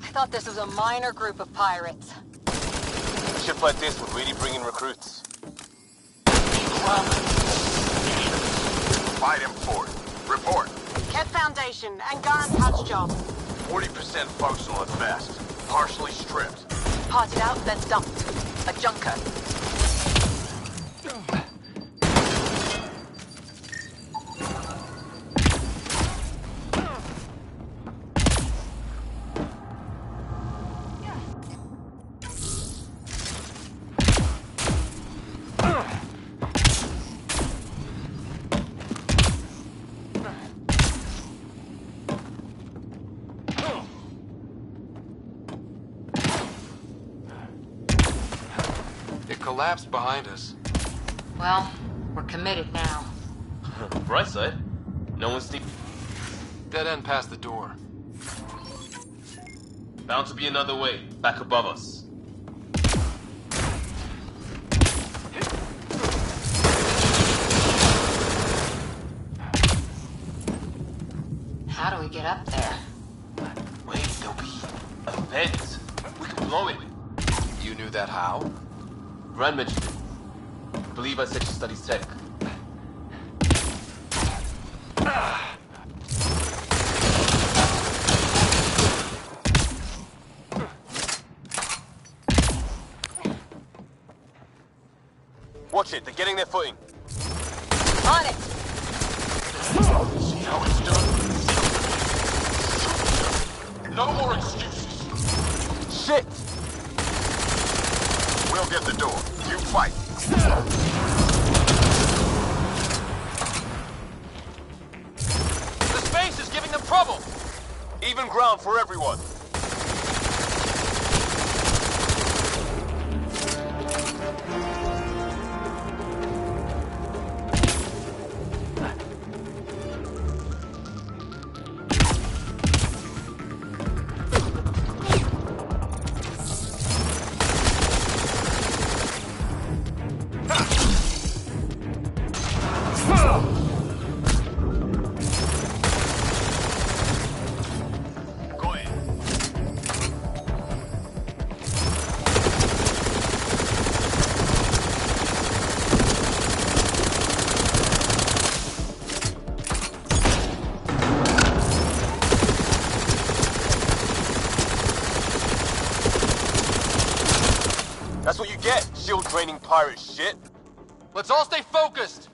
I thought this was a minor group of pirates. A ship like this would really bring in recruits. Fight him for it. Report. Ket Foundation, Angar and patch job. 40% functional at best. Partially stripped. Parted out, then dumped. A junker. Collapsed behind us. Well, we're committed now. Right side. No one's deep. Dead end past the door. Bound to be another way, back above us. How do we get up there? Wait, there'll be a vent. We can blow it. You knew that how? Rand mentioned it. I believe I said she studies tech. Watch it, they're getting their footing. On it! See how it's done? No more excuses. Shit! We'll get the door. You fight. The space is giving them trouble! Even ground for everyone. That's what you get, shield-draining pirate shit. Let's all stay focused!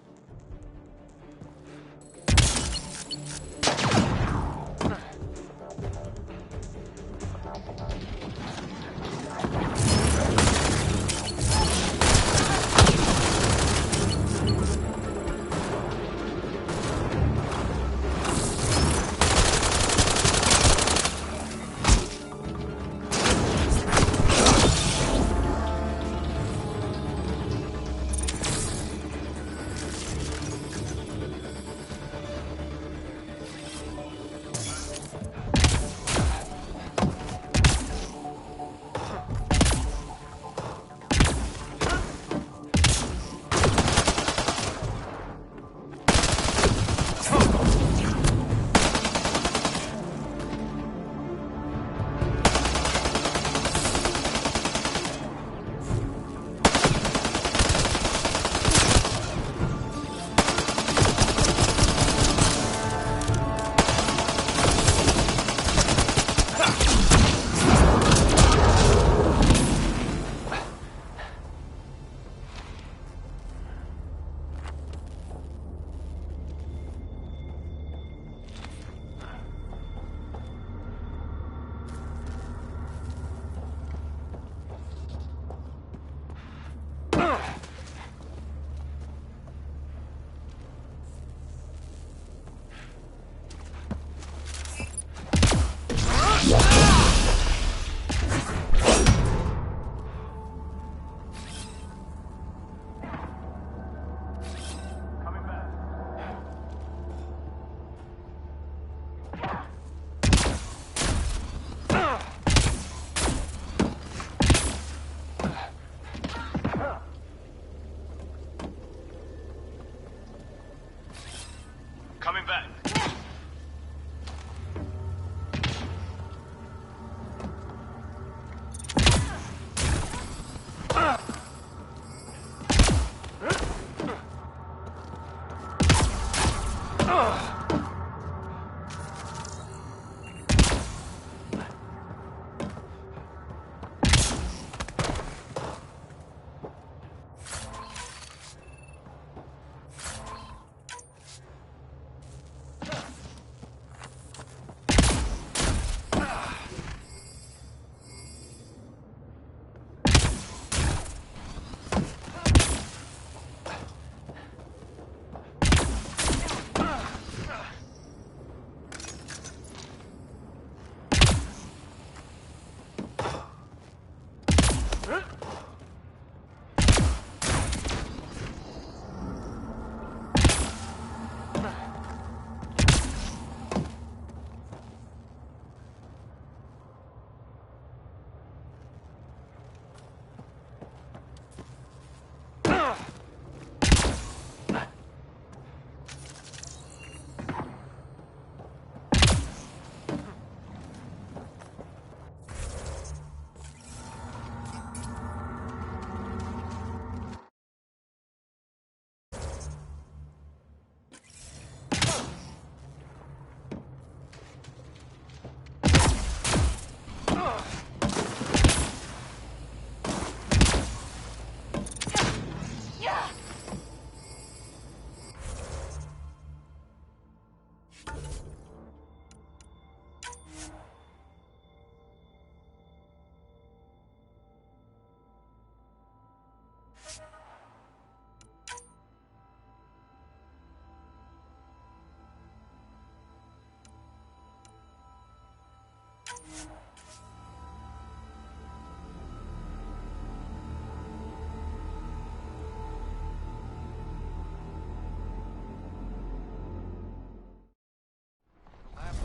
Coming back.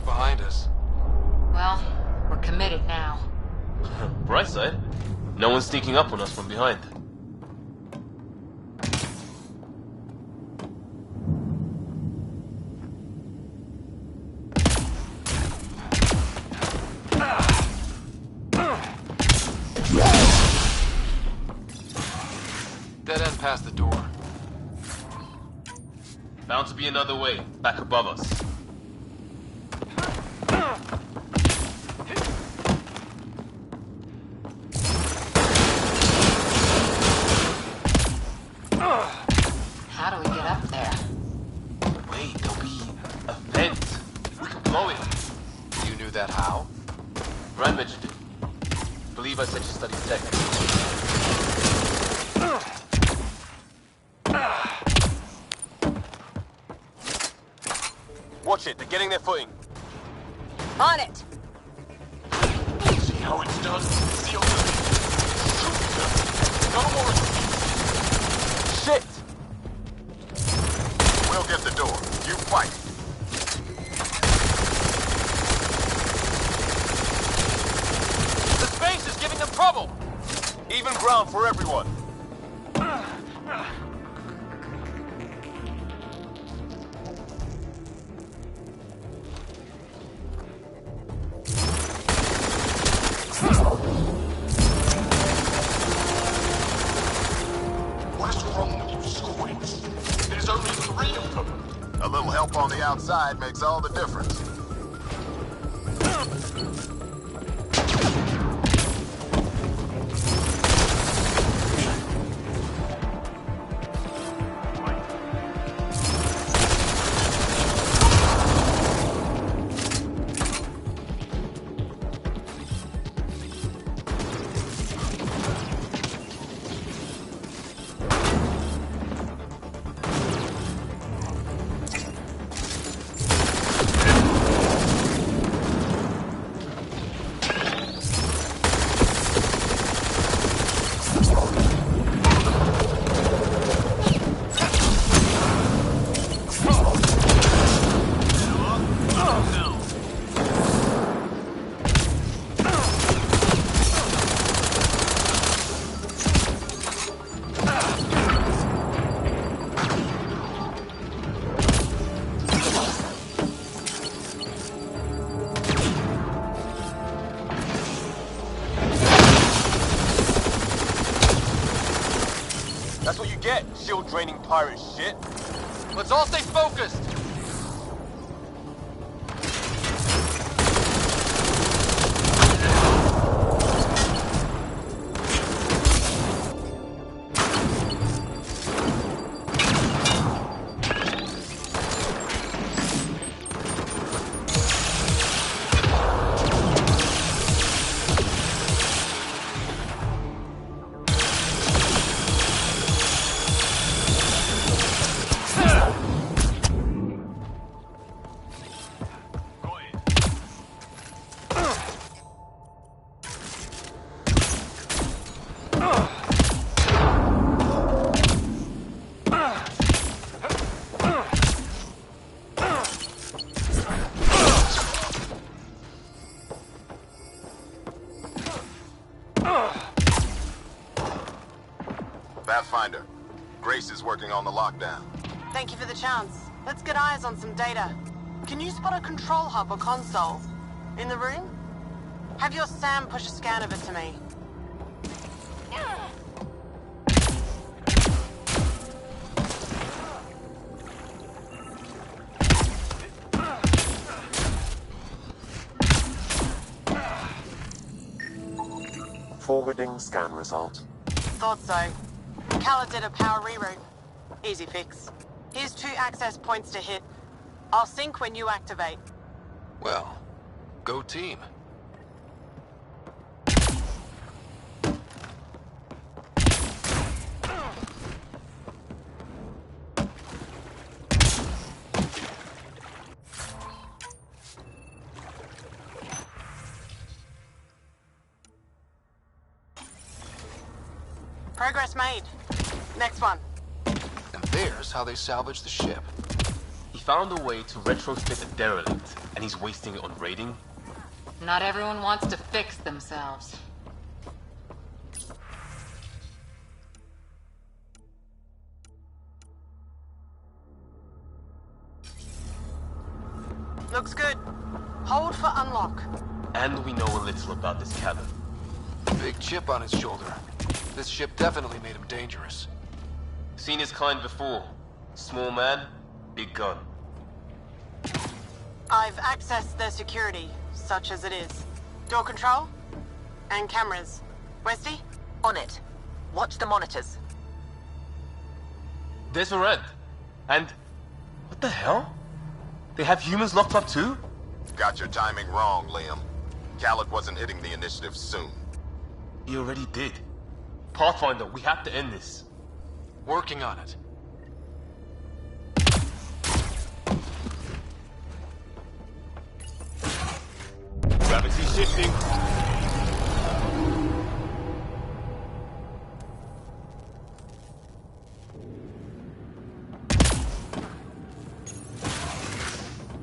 Behind us. Well, we're committed now. Bright side, no one's sneaking up on us from behind. Dead end past the door. Bound to be another way, back above us. Watch it, they're getting their footing. On it! See how it's done? Seal them. Shoot them. No more. Shit! We'll get the door. You fight. The space is giving them trouble! Even ground for everyone. What is wrong with you squints? There's only 3 of them. A little help on the outside makes all the difference. That's what you get, shield-draining pirate shit. Let's all stay focused! Pathfinder, Grace is working on the lockdown. Thank you for the chance. Let's get eyes on some data. Can you spot a control hub or console? In the room? Have your Sam push a scan of it to me. Forwarding scan result. Thought so. Kala did a power reroute. Easy fix. Here's 2 access points to hit. I'll sync when you activate. Well, go team. Progress made. Next one. And there's how they salvaged the ship. He found a way to retrofit a derelict, and he's wasting it on raiding. Not everyone wants to fix themselves. Looks good. Hold for unlock. And we know a little about this cabin. Big chip on his shoulder. This ship definitely made him dangerous. Seen his kind before. Small man, big gun. I've accessed their security, such as it is. Door control? And cameras. Westy? On it. Watch the monitors. There's Varend. And... what the hell? They have humans locked up too? Got your timing wrong, Liam. Khaled wasn't hitting the initiative soon. He already did. Pathfinder, we have to end this. Working on it. Gravity shifting.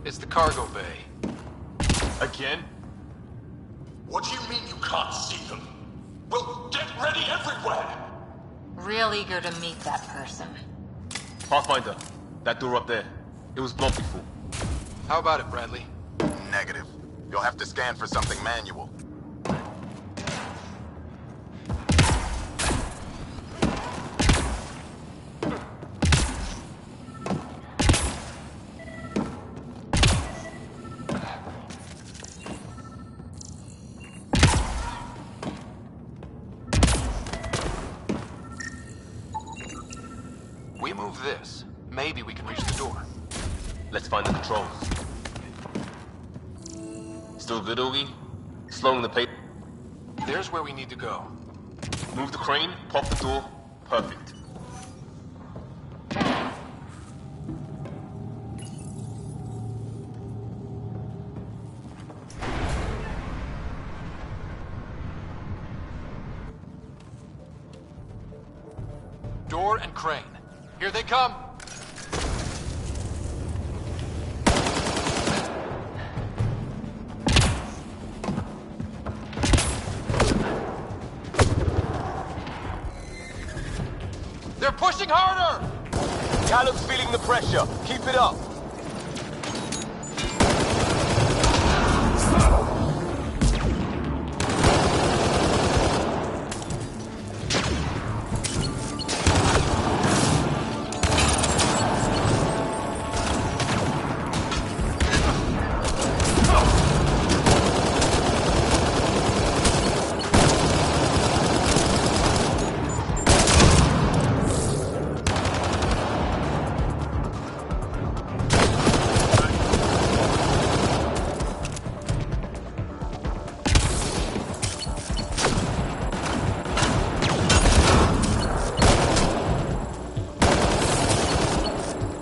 It's the cargo bay. Again? What do you mean you can't see them? Well, get ready everywhere! Real eager to meet that person. Pathfinder, that door up there. It was blocked before. How about it, Bradley? Negative. You'll have to scan for something manual. We move this. Maybe we can reach the door. Let's find the controls. Still good, Oogie? Slowing the pace. There's where we need to go. Move the crane, pop the door. Perfect. Door and crane. Here they come! They're pushing harder! Callum's feeling the pressure. Keep it up.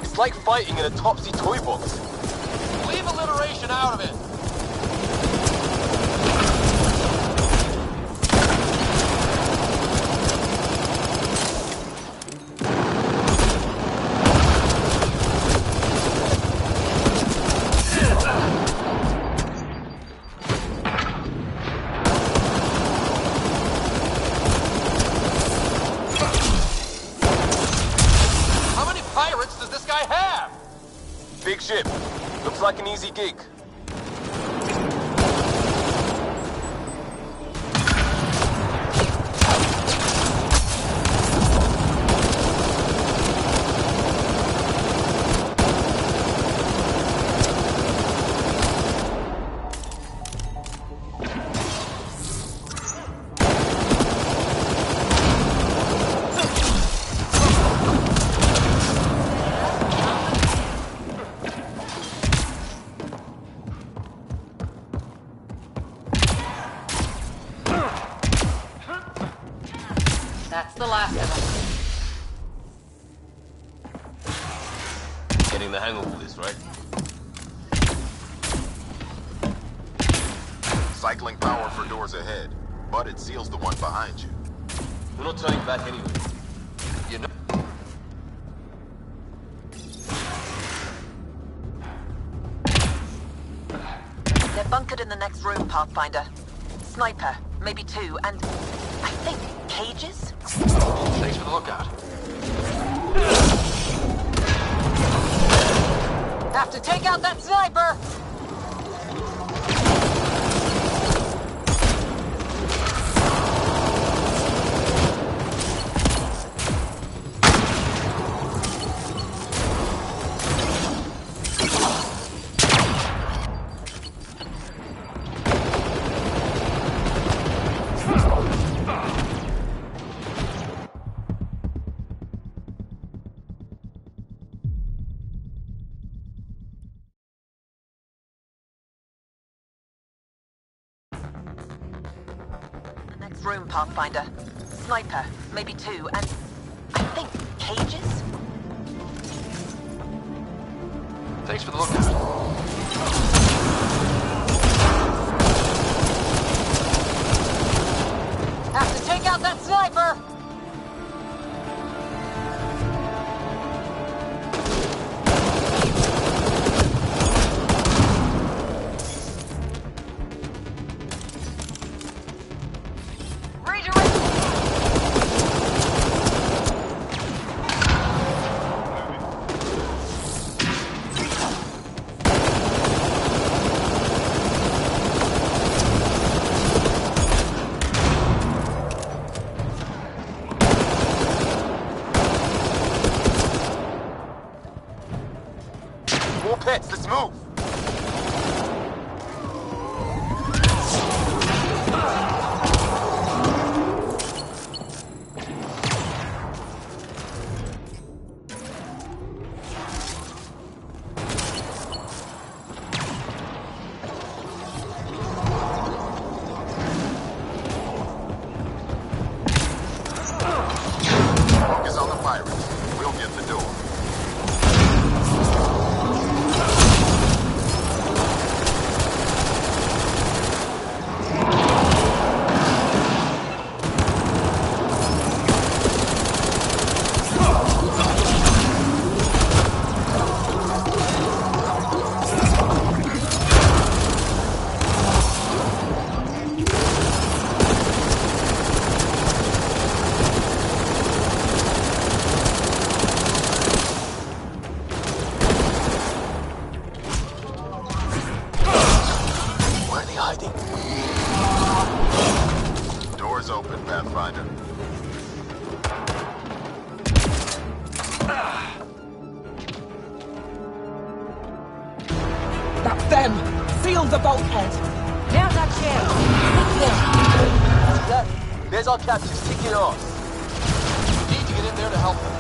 It's like fighting in a Topsy toy box. Leave alliteration out of it! How many pirates does this guy have? Big ship. Looks like an easy gig. That's the last of them. Getting the hang of all this, right? Cycling power for doors ahead, but it seals the one behind you. We're not turning back anyway. You know... They're bunkered in the next room, Pathfinder. Sniper, maybe two, and I think cages? Thanks for the lookout. Have to take out that sniper! Room, Pathfinder. Sniper, maybe two, and I think cages? Thanks for the lookout. pits. Let's move. Focus on the pirates. We'll get the door. Where are they hiding? Doors open, Pathfinder. That's them! Seal the bulkhead! Now's our chance! That, there's our captures. Kick it off. We need to get in there to help them.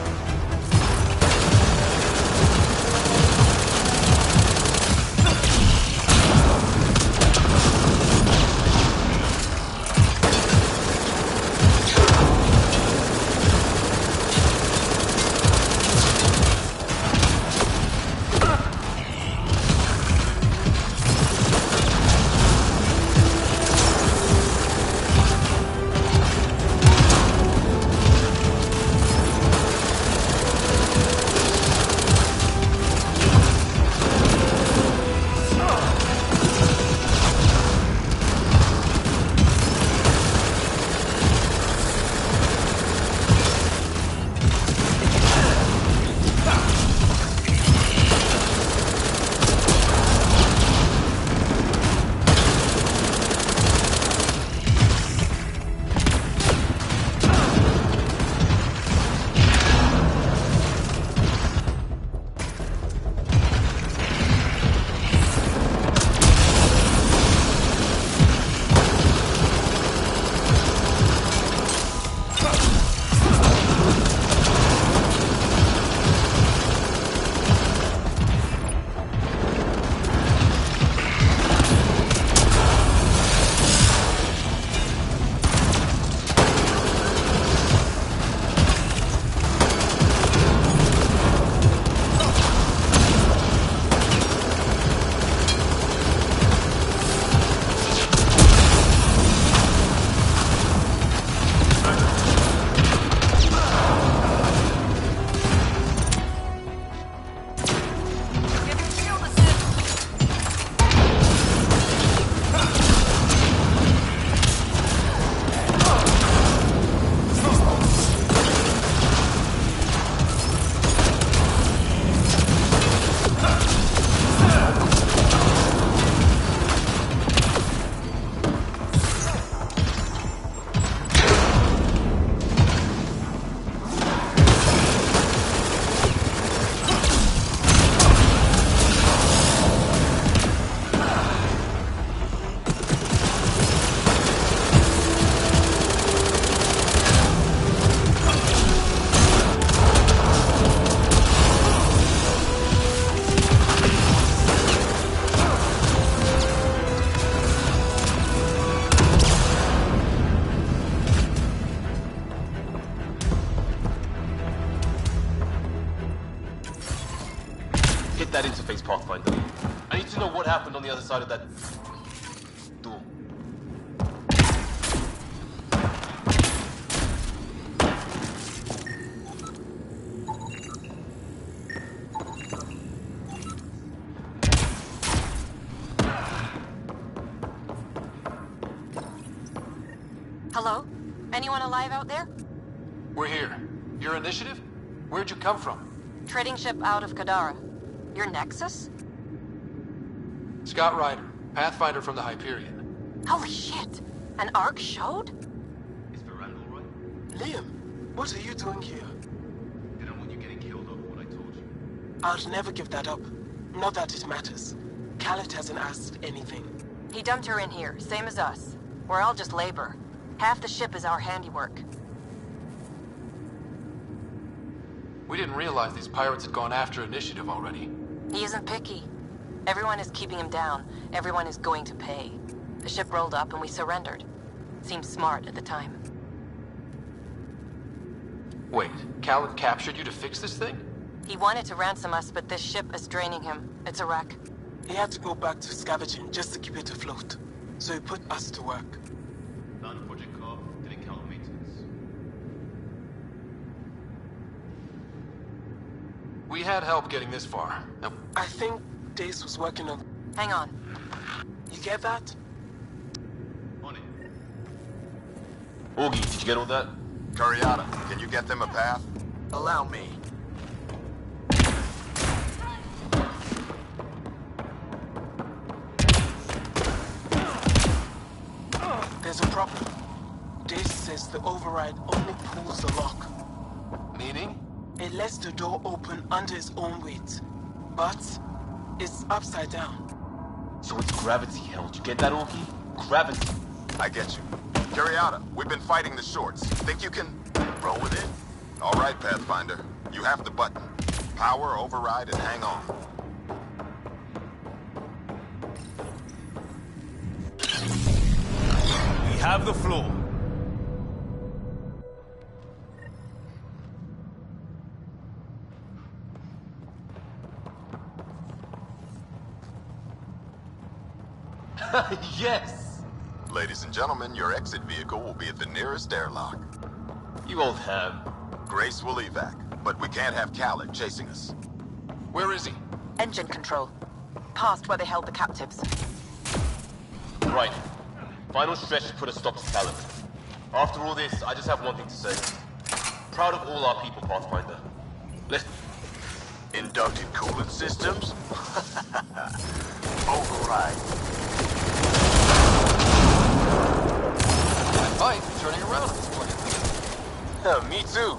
Hit that interface, Pathfinder. I need to know what happened on the other side of that door. Hello? Anyone alive out there? We're here. Your initiative? Where'd you come from? Trading ship out of Kadara. Your Nexus? Scott Ryder, Pathfinder from the Hyperion. Holy shit! An Ark showed? Is Miranda all right? Liam, what are you doing here? Didn't want you getting killed over what I told you. I'd never give that up. Not that it matters. Khaled hasn't asked anything. He dumped her in here, same as us. We're all just labor. Half the ship is our handiwork. We didn't realize these pirates had gone after Initiative already. He isn't picky. Everyone is keeping him down. Everyone is going to pay. The ship rolled up and we surrendered. Seemed smart at the time. Wait, Khaled captured you to fix this thing? He wanted to ransom us, but this ship is draining him. It's a wreck. He had to go back to scavenging just to keep it afloat. So he put us to work. Non-project car, didn't count maintenance. We had help getting this far. Now, I think Dace was working on... Hang on. You get that? On it. Augie, did you get all that? Curiata, can you get them a path? Allow me. There's a problem. Dace says the override only pulls the lock. meaning? It lets the door open under its own weight. But it's upside down. So it's gravity held. You get that, Augie? Gravity. I get you. Curiata, we've been fighting the shorts. Think you can roll with it? All right, Pathfinder. You have the button. Power, override, and hang on. We have the floor. Yes! Ladies and gentlemen, your exit vehicle will be at the nearest airlock. You old ham. Grace will evac, but we can't have Khaled chasing us. Where is he? Engine control. Past where they held the captives. Right. Final stretch to put a stop to Khaled. After all this, I just have one thing to say. Proud of all our people, Pathfinder. Let's... Inducted coolant systems? Override. I might be turning around at this point. Me too.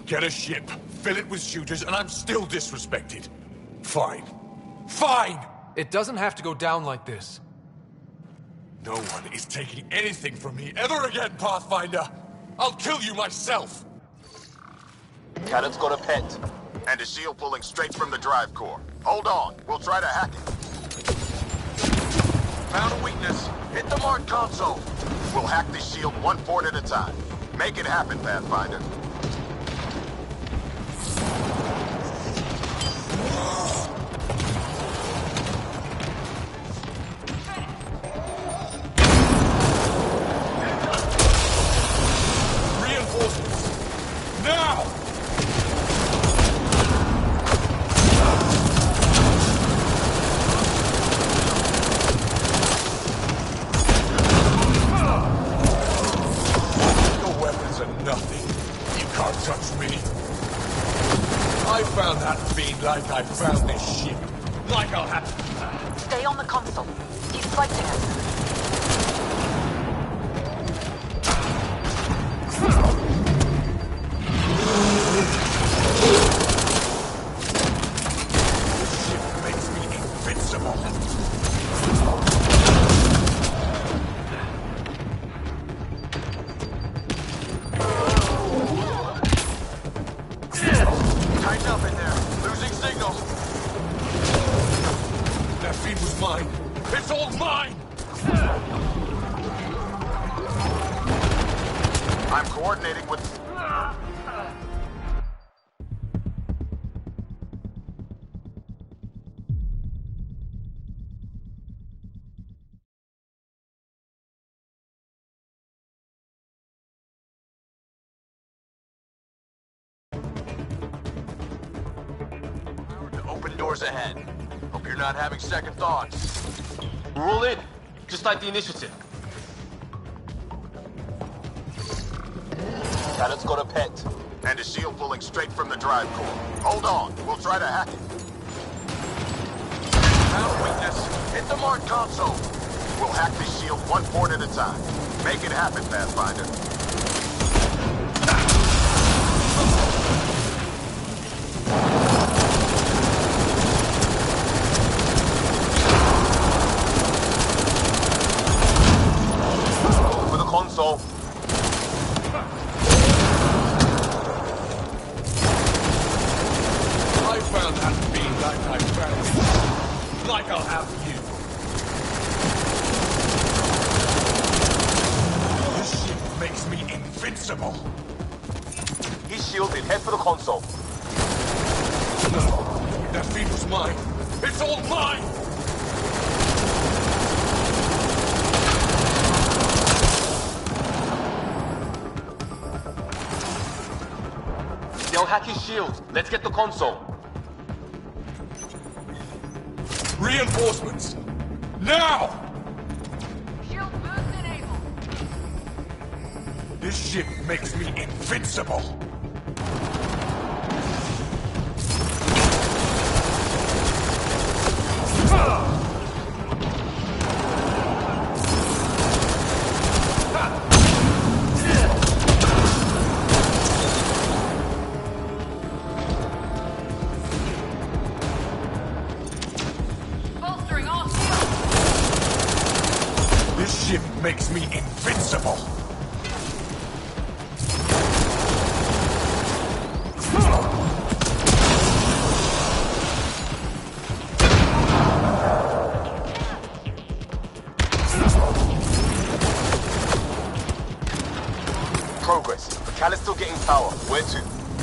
Get a ship, fill it with shooters, and I'm still disrespected. Fine. Fine! It doesn't have to go down like this. No one is taking anything from me ever again, Pathfinder! I'll kill you myself! Cannon's got a pet. And a shield pulling straight from the drive core. Hold on, we'll try to hack it. Found a weakness. Hit the mark console. We'll hack this shield one port at a time. Make it happen, Pathfinder. Reinforcements! Now! Your weapons are nothing. You can't touch me. I found that fiend like I found this ship. Like I'll have to... Stay on the console. He's fighting us. This ship makes me invincible. Tighten up in there. Losing signal. That feed was mine. It's all mine! I'm coordinating with... Open doors ahead. Hope you're not having second thoughts. We're all in, just like the initiative. Cannon's got a pet. And a shield pulling straight from the drive core. Hold on, we'll try to hack it. Found weakness. Hit the mark console. We'll hack this shield one port at a time. Make it happen, Pathfinder. For the console. I found that being like I found it. Like I'll have you. This shit makes me invincible. He's shielded. Head for the console. No, that feed was mine. It's all mine! They'll hack his shield. Let's get the console. Reinforcements! Now! Shield boost enabled. This ship makes me invincible! Bolstering all shields. This ship makes me invincible! Progress. The Cal is still getting power. Where to?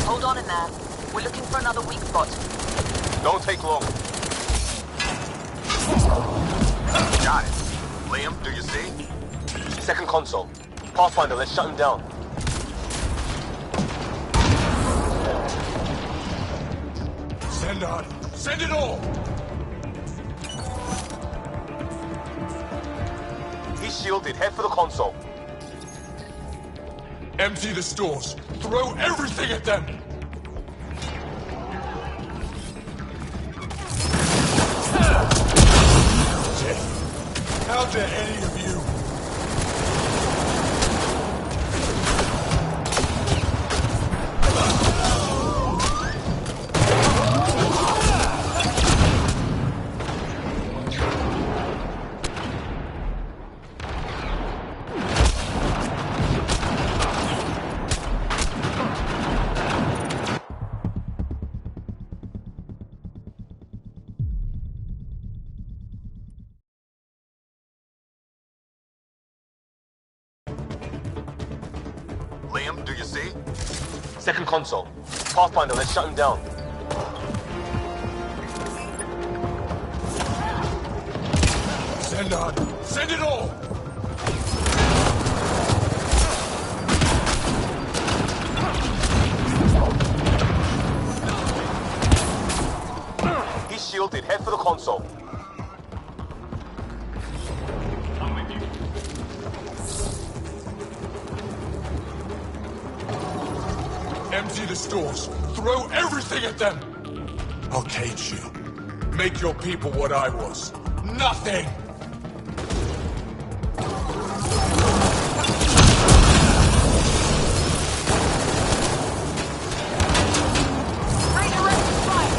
Hold on in there. We're looking for another weak spot. Don't take long. Got it. Liam, do you see? Second console. Pathfinder, let's shut him down. Send on! Send it all! He's shielded. Head for the console. Empty the stores! Throw everything at them! How dare any of you? Liam, do you see? Second console. Pathfinder, let's shut him down. Send on! Send it all! He's shielded. Head for the console. Empty the stores. Throw everything at them! I'll cage you. Make your people what I was. Nothing! Redirect fire.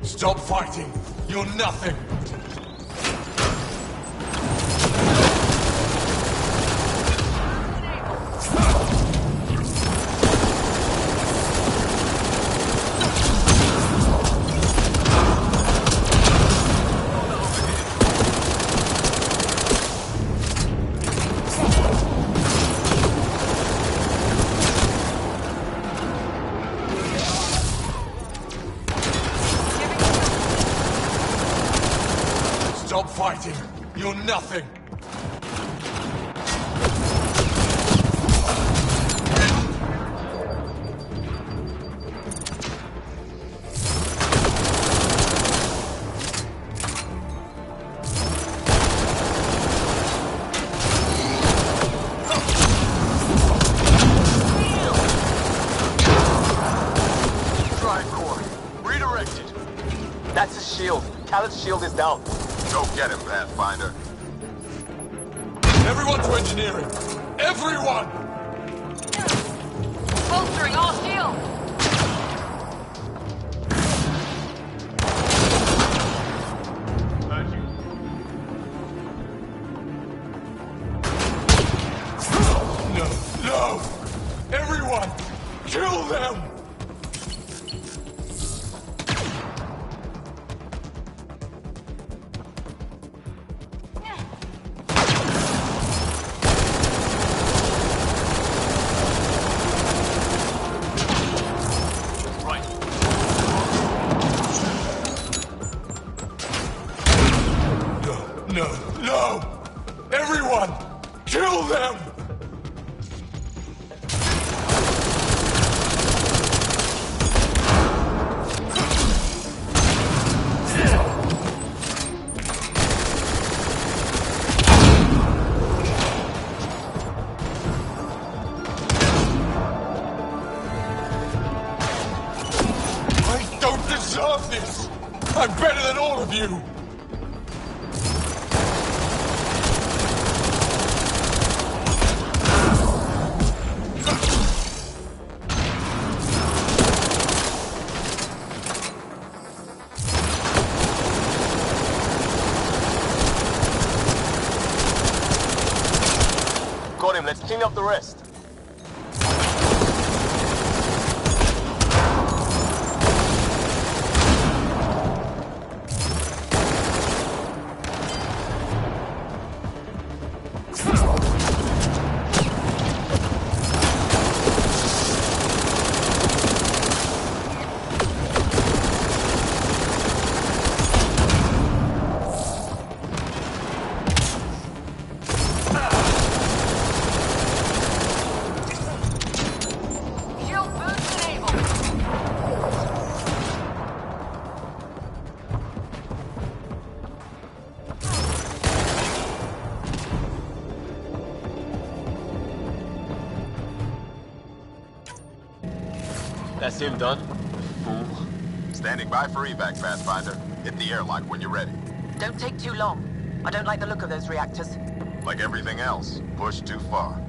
Stop fighting! You're nothing! nothing! That's his shield. Khaled's shield is down. Go get him, Pathfinder. Everyone to engineering! Everyone! Bolstering all shields! No! No! Everyone! Kill them! No! No! Everyone! Kill them! I don't deserve this! I'm better than all of you! Got him, let's clean up the rest. That's him done. Fool. Standing by for evac, Pathfinder. Hit the airlock when you're ready. Don't take too long. I don't like the look of those reactors. Like everything else, push too far.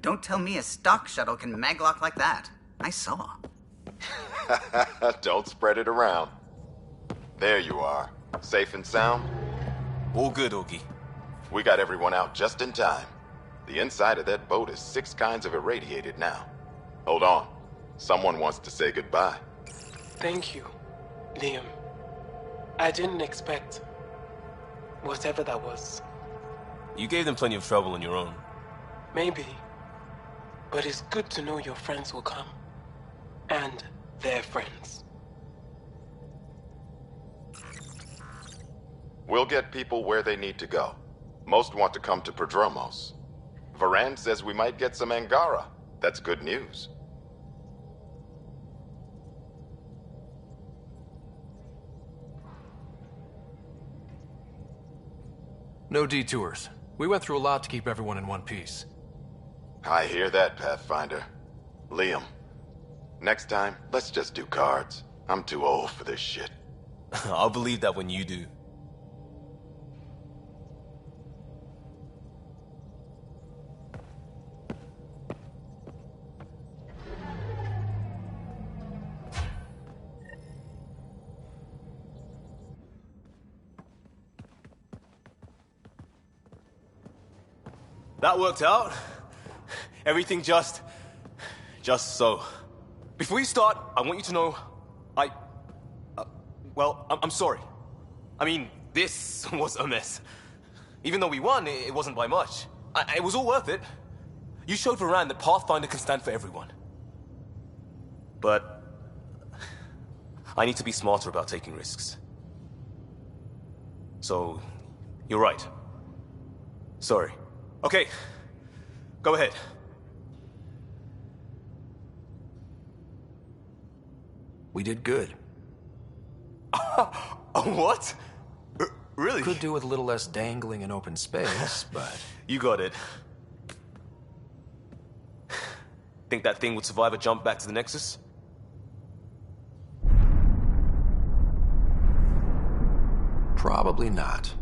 Don't tell me a stock shuttle can maglock like that. I saw. Don't spread it around. There you are. Safe and sound? All good, Augie. We got everyone out just in time. The inside of that boat is 6 kinds of irradiated now. Hold on. Someone wants to say goodbye. Thank you, Liam. I didn't expect whatever that was. You gave them plenty of trouble on your own. Maybe. But it's good to know your friends will come. And their friends. We'll get people where they need to go. Most want to come to Prodromos. Varan says we might get some Angara. That's good news. No detours. We went through a lot to keep everyone in one piece. I hear that, Pathfinder. Liam, next time, let's just do cards. I'm too old for this shit. I'll believe that when you do. that worked out. Everything just so. Before you start, I want you to know, I'm sorry. I mean, this was a mess. Even though we won, it wasn't by much. It was all worth it. You showed Varan that Pathfinder can stand for everyone. But I need to be smarter about taking risks. So, you're right. Sorry. Okay, go ahead. We did good. What? Really? Could do with a little less dangling in open space, but... You got it. Think that thing would survive a jump back to the Nexus? Probably not.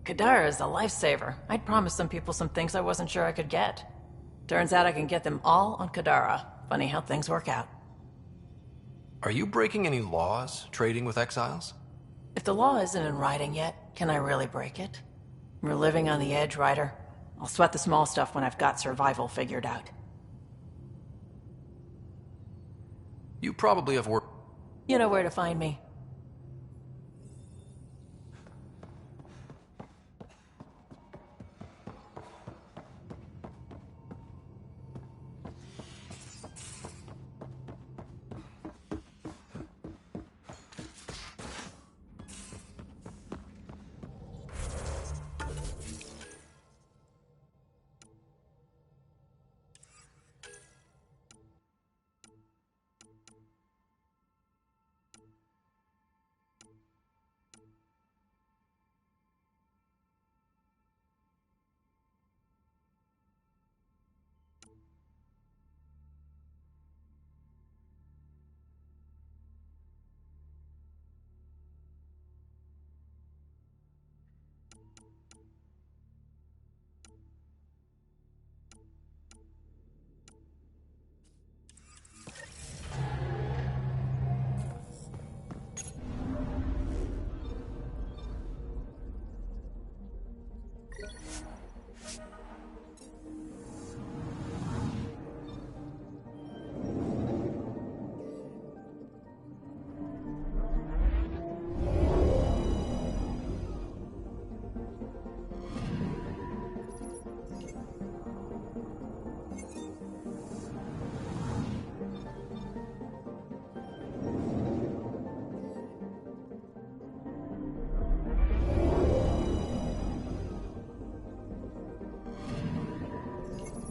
Kadara is a lifesaver. I'd promised some people some things I wasn't sure I could get. Turns out I can get them all on Kadara. Funny how things work out. Are you breaking any laws, trading with exiles? If the law isn't in writing yet, can I really break it? We're living on the edge, Ryder. I'll sweat the small stuff when I've got survival figured out. You probably have work. You know where to find me.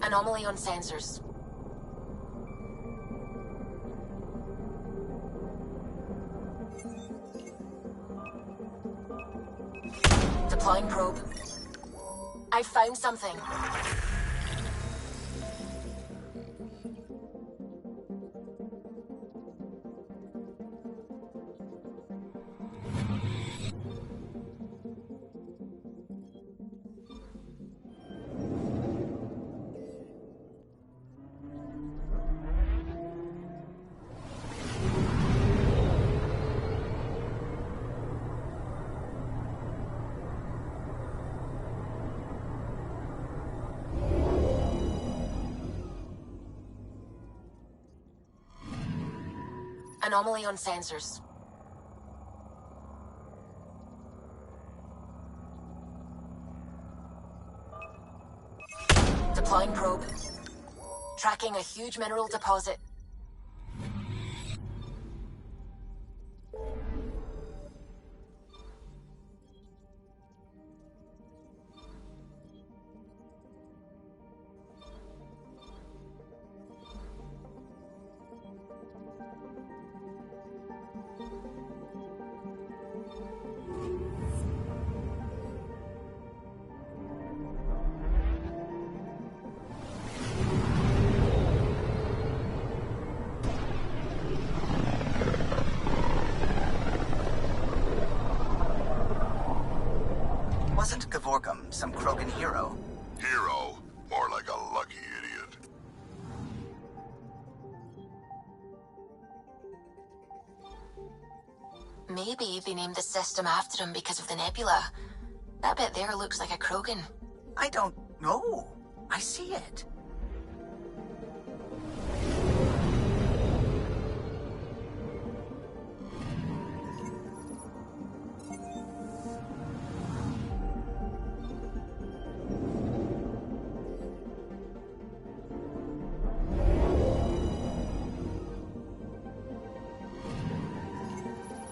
Anomaly on sensors. Deploying probe. I found something. Anomaly on sensors. Deploying probe. Tracking a huge mineral deposit. some Krogan hero. Hero? More like a lucky idiot. Maybe they named the system after him because of the nebula. That bit there looks like a Krogan. I don't know. I see it.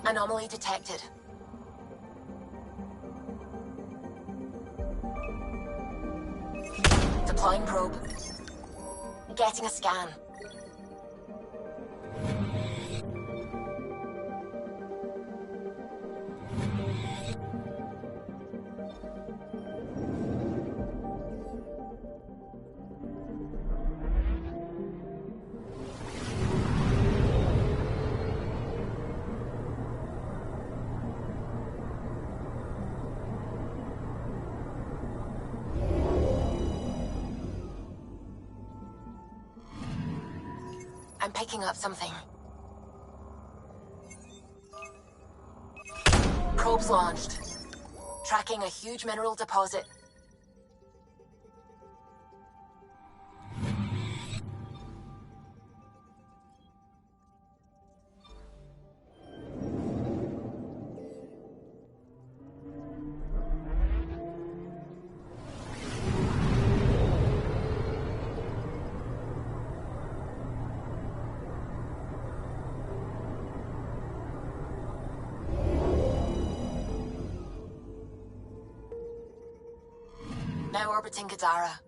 Anomaly detected. Deploying probe. Getting a scan. I'm picking up something. Probes launched. Tracking a huge mineral deposit. Now orbiting Kadara.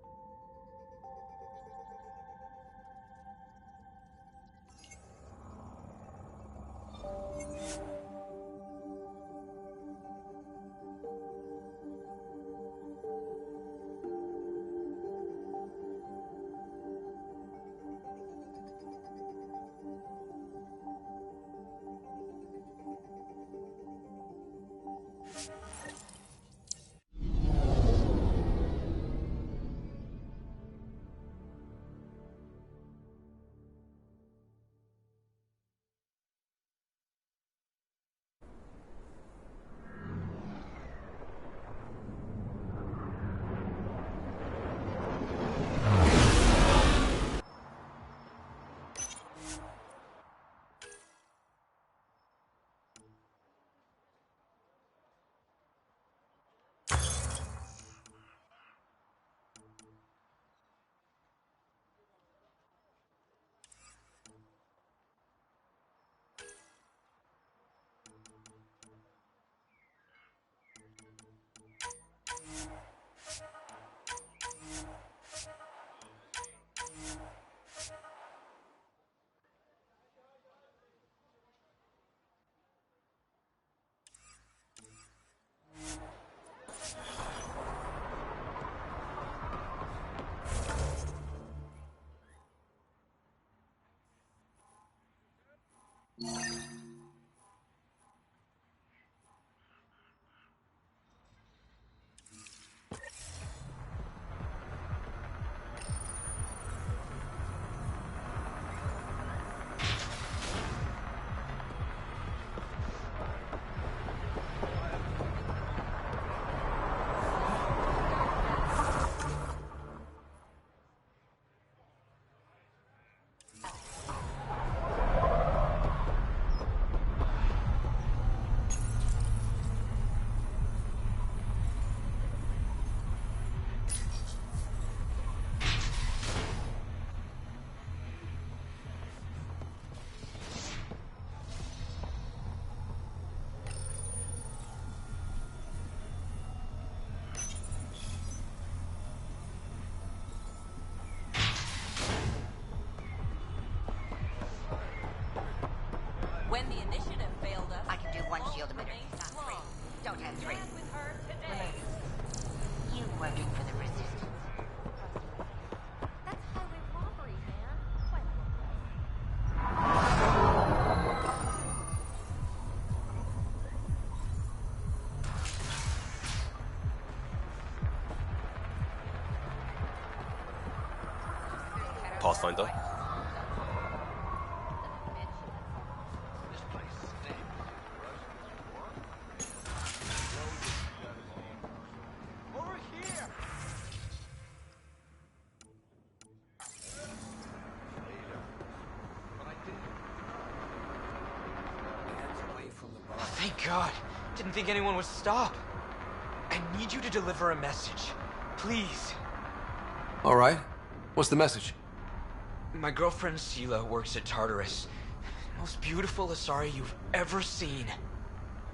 Pathfinder. Thank God. Didn't think anyone would stop. I need you to deliver a message. Please. All right. What's the message? My girlfriend Sela works at Tartarus. Most beautiful Asari you've ever seen.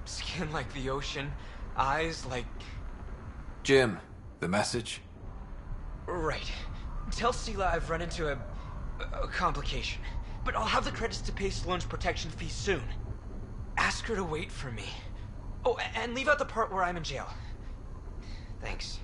Skin like the ocean, eyes like... Jim, the message? Right. Tell Sela I've run into a complication. But I'll have the credits to pay Sloane's protection fee soon. Ask her to wait for me. Oh, and leave out the part where I'm in jail. Thanks.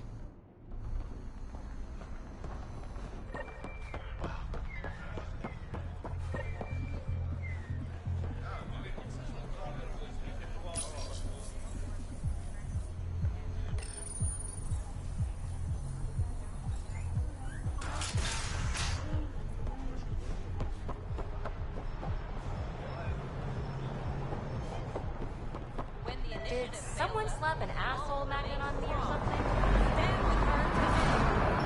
Did someone slap an asshole magnet on me or something? Stand with her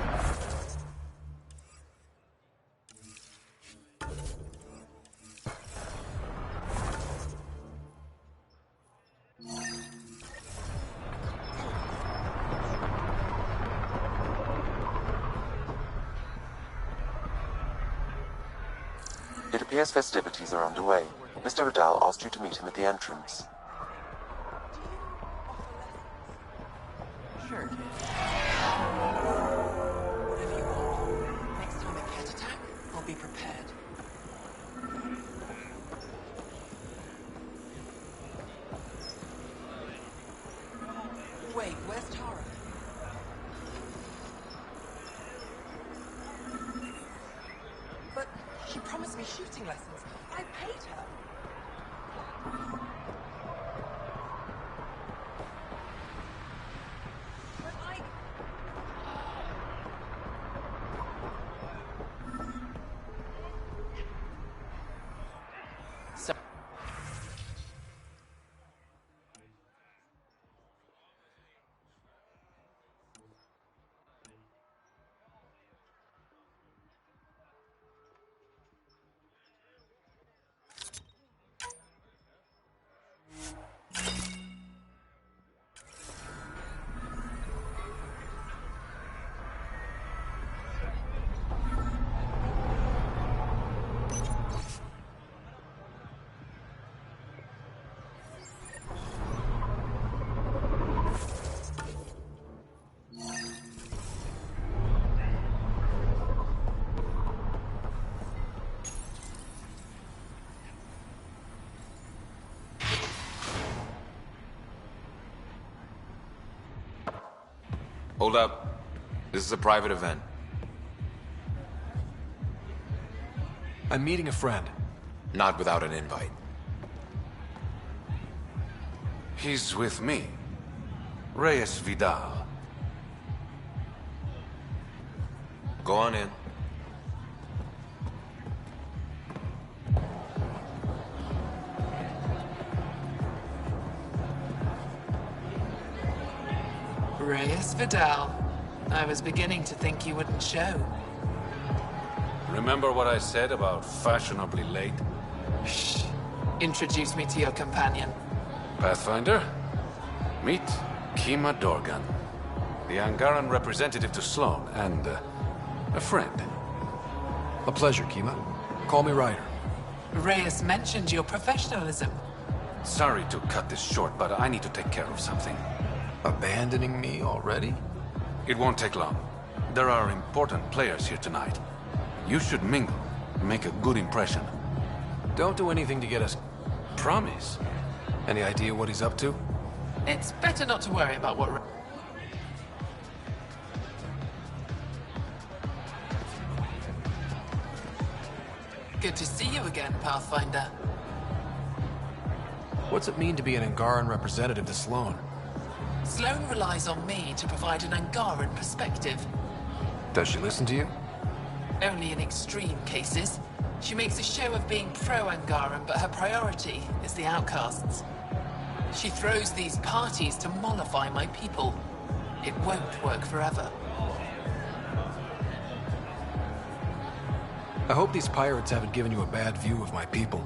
It appears festivities are underway. Mr. Vidal asked you to meet him at the entrance. Sure, kid. Whatever you want. Next time a cat attack, I'll be prepared. Wait, where's Tara? But she promised me shooting lessons. I paid her. Hold up. This is a private event. I'm meeting a friend. Not without an invite. He's with me. Reyes Vidal. Go on in. Reyes Vidal. I was beginning to think you wouldn't show. Remember what I said about fashionably late? Shh. Introduce me to your companion. Pathfinder, meet Kima Dorgan, the Angaran representative to Sloane, and a friend. A pleasure, Kima. Call me Ryder. Reyes mentioned your professionalism. Sorry to cut this short, but I need to take care of something. Abandoning me already? It won't take long. There are important players here tonight. You should mingle, make a good impression. Don't do anything to get us... Promise. Any idea what he's up to? It's better not to worry about what... Good to see you again, Pathfinder. What's it mean to be an Angaran representative to Sloane? Sloane relies on me to provide an Angaran perspective. Does she listen to you? Only in extreme cases. She makes a show of being pro-Angaran, but her priority is the outcasts. She throws these parties to mollify my people. It won't work forever. I hope these pirates haven't given you a bad view of my people.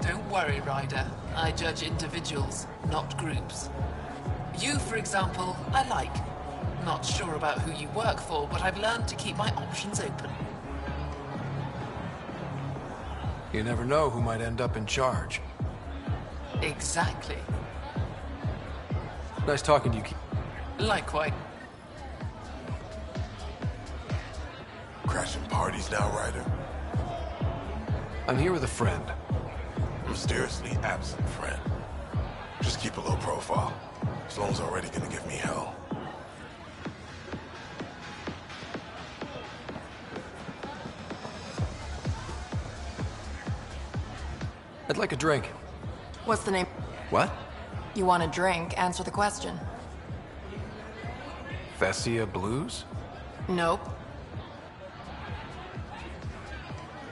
Don't worry, Ryder. I judge individuals, not groups. You, for example, I like. Not sure about who you work for, but I've learned to keep my options open. You never know who might end up in charge. Exactly. Nice talking to you. Likewise. Crashing parties now, Ryder? I'm here with a friend. Mysteriously absent friend. Just keep a low profile. Sloan's already gonna give me hell. I'd like a drink. What's the name? What? You want a drink? Answer the question. Thessia Blues? Nope.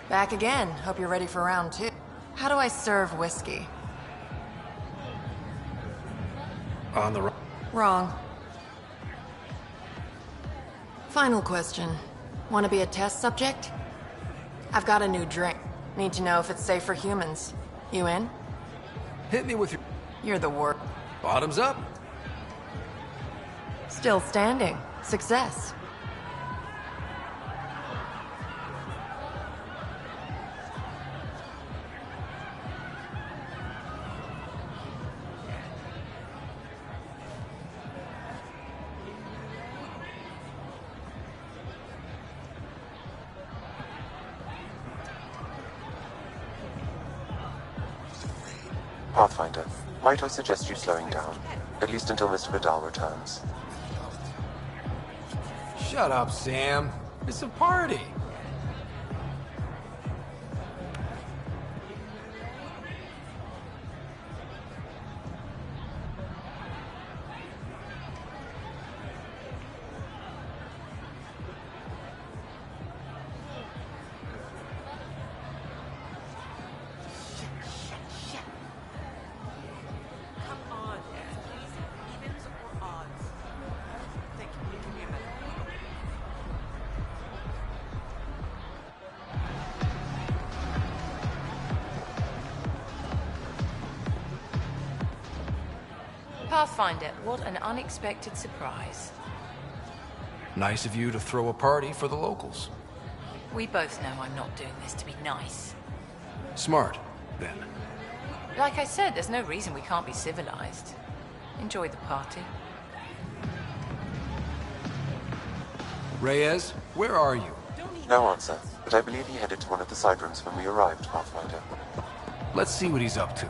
Back again. Hope you're ready for round 2. How do I serve whiskey? On the Wrong. Final question. Want to be a test subject? I've got a new drink. Need to know if it's safe for humans. You in? Hit me with your... You're the worst. Bottoms up. Still standing. Success. Pathfinder, might I suggest you slowing down? At least until Mr. Vidal returns. Shut up, Sam. It's a party. Pathfinder, what an unexpected surprise. Nice of you to throw a party for the locals. We both know I'm not doing this to be nice. Smart, then. Like I said, there's no reason we can't be civilized. Enjoy the party. Reyes, where are you? No answer, but I believe he headed to one of the side rooms when we arrived, Pathfinder. Let's see what he's up to.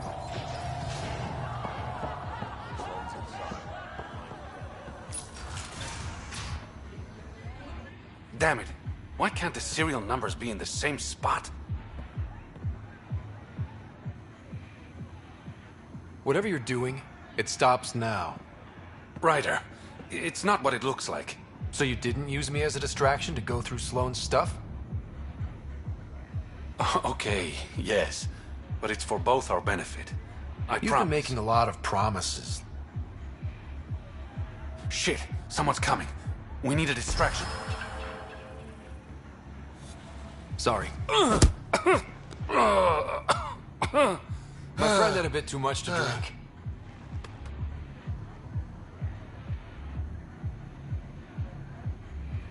Damn it. Why can't the serial numbers be in the same spot? Whatever you're doing, it stops now. Ryder, it's not what it looks like. So you didn't use me as a distraction to go through Sloane's stuff? Okay, yes. But it's for both our benefit. I You've been making a lot of promises. Shit, someone's coming. We need a distraction. Sorry. My friend had a bit too much to drink.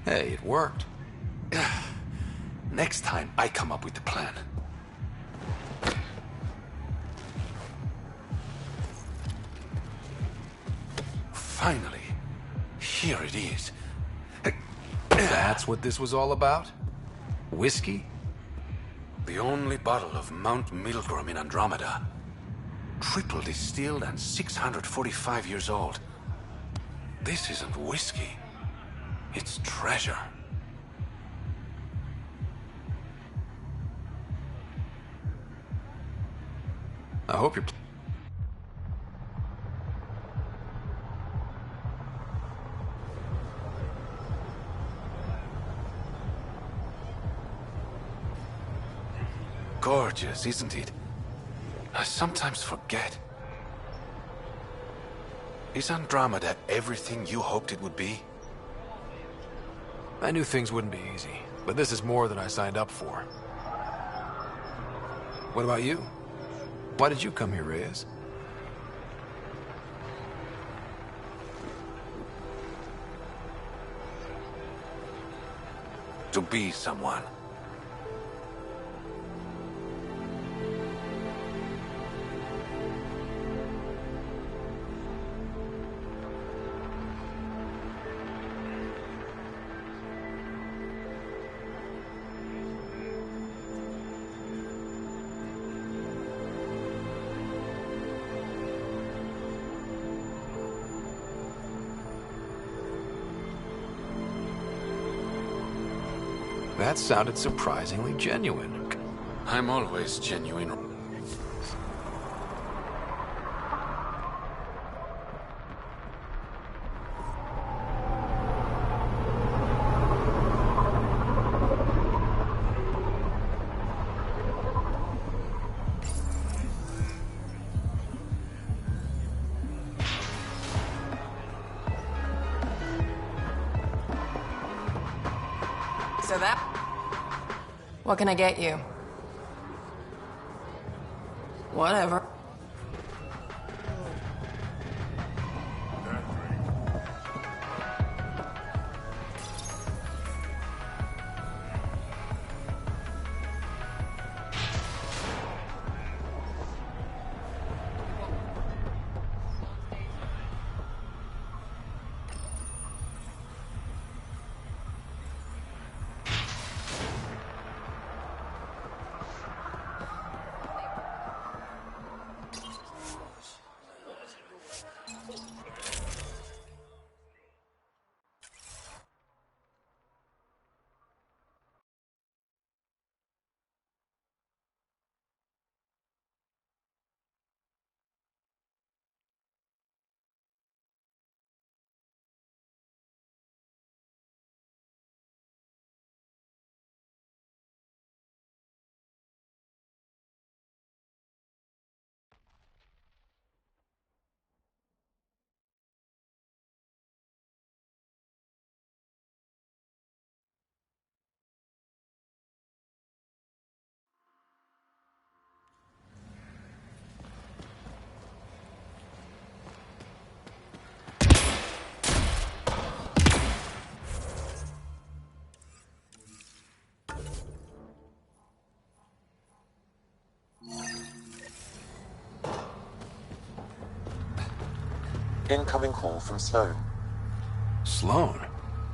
Hey, it worked. Next time, I come up with the plan. Finally, here it is. That's what this was all about? Whiskey? The only bottle of Mount Milgram in Andromeda. Triple distilled and 645 years old. This isn't whiskey. It's treasure. I hope you're... gorgeous, isn't it? I sometimes forget. Is Andromeda everything you hoped it would be? I knew things wouldn't be easy, but this is more than I signed up for. What about you? Why did you come here, Reyes? To be someone. That sounded surprisingly genuine. I'm always genuine. So that... What can I get you? Whatever. Incoming call from Sloan. Sloan?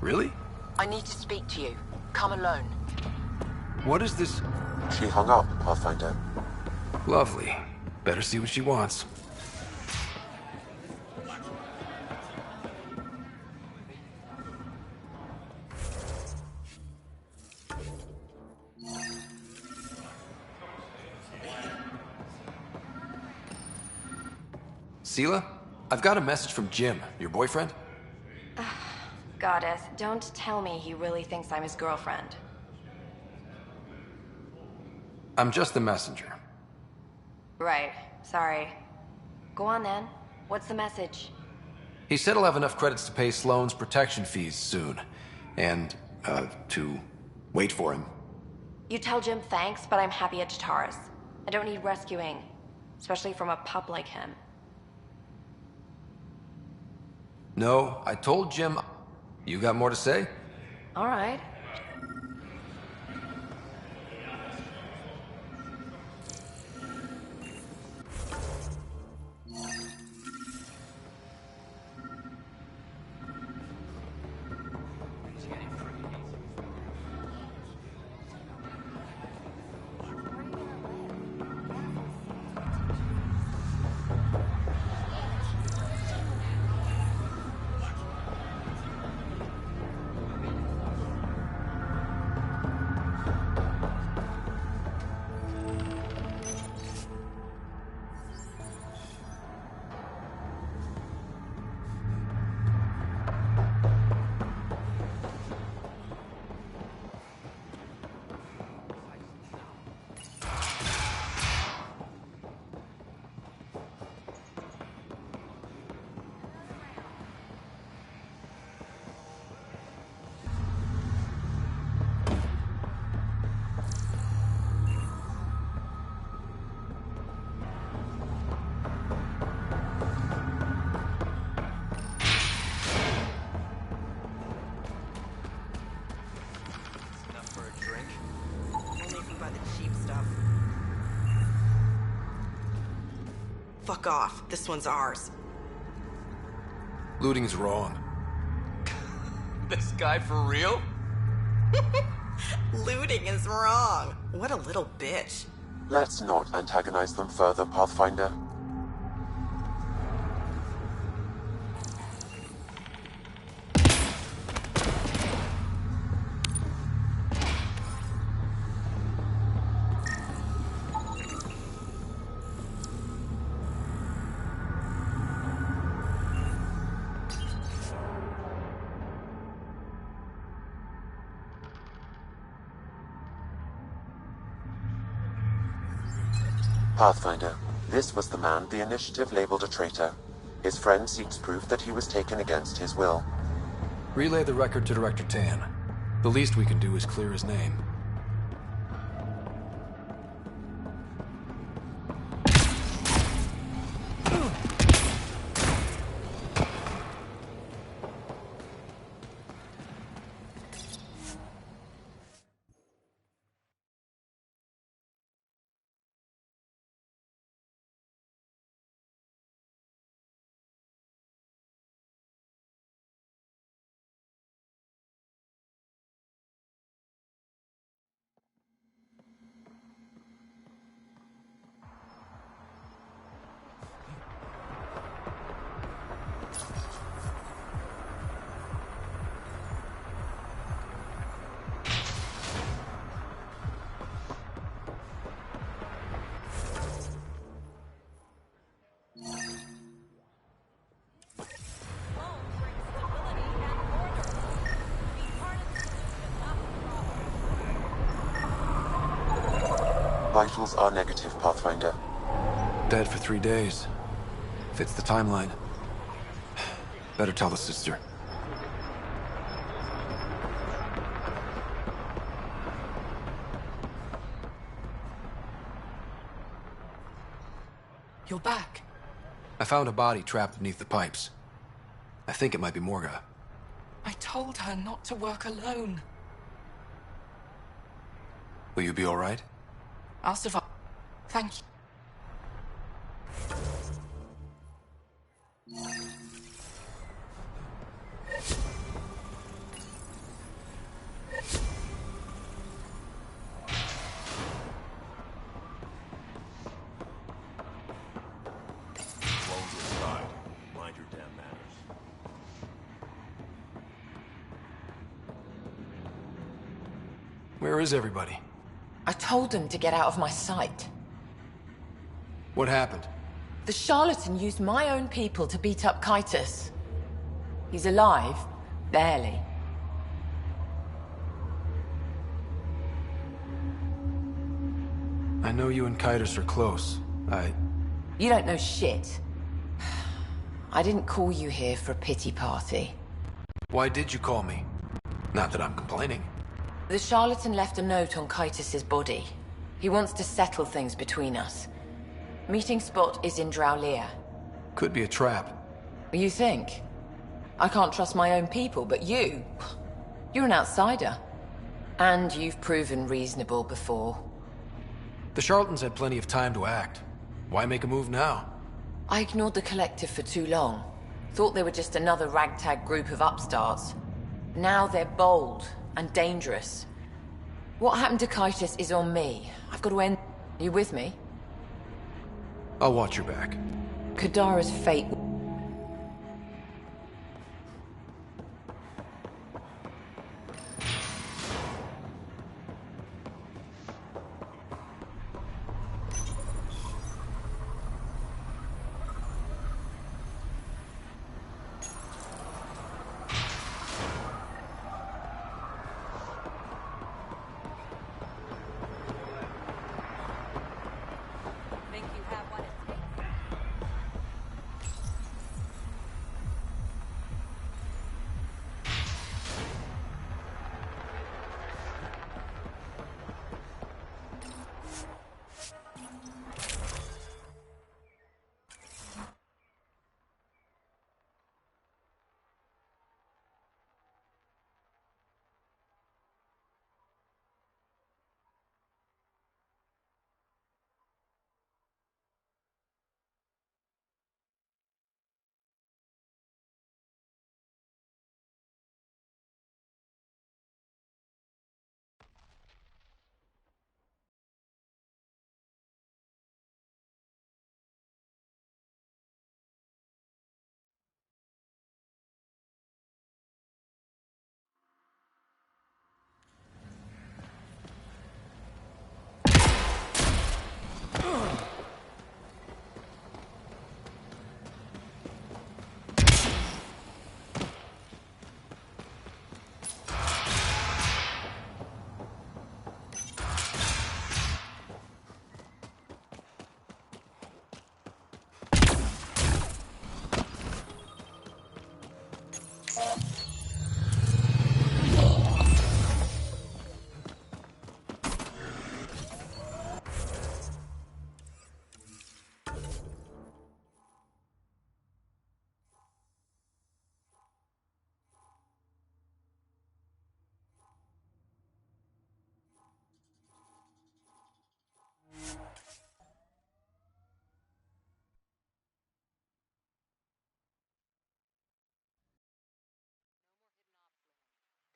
Really? I need to speak to you. Come alone. What is this? She hung up, Pathfinder. Lovely. Better see what she wants. Seela? I've got a message from Jim, your boyfriend. Goddess, don't tell me he really thinks I'm his girlfriend. I'm just the messenger. Right, sorry. Go on then. What's the message? He said he'll have enough credits to pay Sloane's protection fees soon. And, to wait for him. You tell Jim thanks, but I'm happy at Taurus. I don't need rescuing. Especially from a pup like him. No, I told Jim... You got more to say? All right. fuck off. This one's ours. Looting's wrong. This guy for real? Looting is wrong. What a little bitch. Let's not antagonize them further, Pathfinder. Pathfinder, this was the man the Initiative labeled a traitor. His friend seeks proof that he was taken against his will. Relay the record to Director Tan. The least we can do is clear his name. Vitals are negative, Pathfinder. Dead for 3 days. Fits the timeline. Better tell the sister. You're back. I found a body trapped beneath the pipes. I think it might be Morga. I told her not to work alone. Will you be all right? I'll survive. Thank you. Mind your damn manners. Where is everybody? I told them to get out of my sight. What happened? The charlatan used my own people to beat up Kitus. He's alive, barely. I know you and Kitus are close. You don't know shit. I didn't call you here for a pity party. Why did you call me? Not that I'm complaining. The charlatan left a note on Kitus's body. He wants to settle things between us. Meeting spot is in Drowlear. Could be a trap. You think? I can't trust my own people, but you're an outsider. And you've proven reasonable before. The charlatans had plenty of time to act. Why make a move now? I ignored the collective for too long. Thought they were just another ragtag group of upstarts. Now they're bold and dangerous. What happened to Kitus is on me. I've got to end. Are you with me? I'll watch your back. Kadara's fate.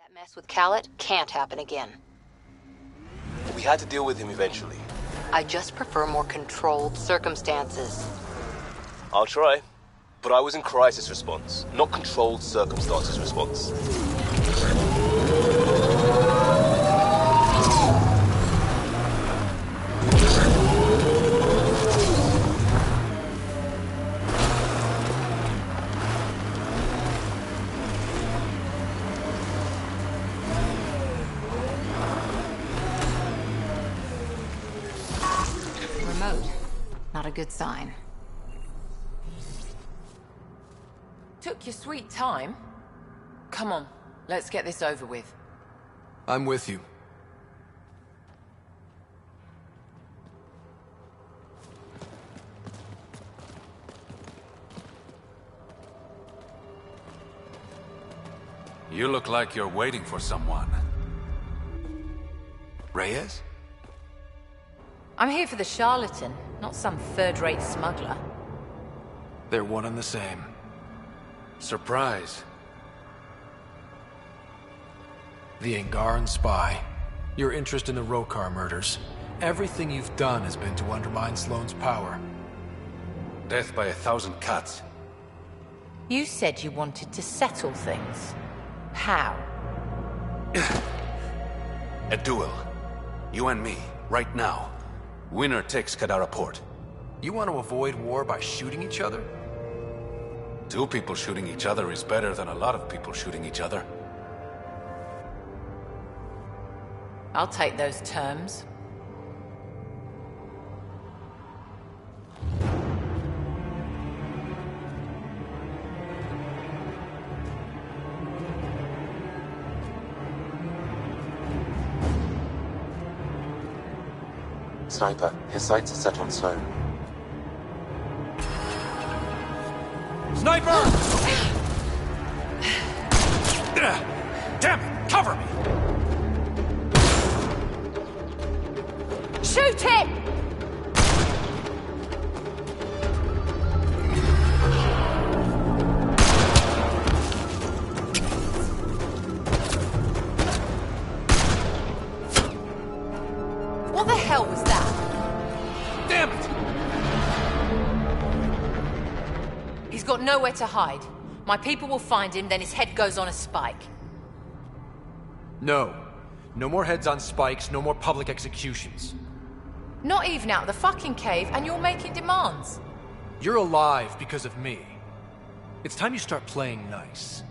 That mess with Khaled can't happen again. We had to deal with him eventually. I just prefer more controlled circumstances. I'll try. But I was in crisis response, not controlled circumstances response. Remote. Not a good sign. Took your sweet time. Come on, let's get this over with. I'm with you. You look like you're waiting for someone. Reyes? I'm here for the charlatan, not some third-rate smuggler. They're one and the same. Surprise. The Angaran spy. Your interest in the Rokar murders. Everything you've done has been to undermine Sloane's power. Death by 1,000 cuts. You said you wanted to settle things. How? A duel. You and me, right now. Winner takes Kadara Port. You want to avoid war by shooting each other? 2 people shooting each other is better than a lot of people shooting each other. I'll take those terms. Sniper, his sights are set on Sloane. Sniper! Damn it! Cover me! Shoot him! What the hell was that? Damn it! He's got nowhere to hide. My people will find him, then his head goes on a spike. No. No more heads on spikes, no more public executions. Not even out of the fucking cave, and you're making demands. You're alive because of me. It's time you start playing nice.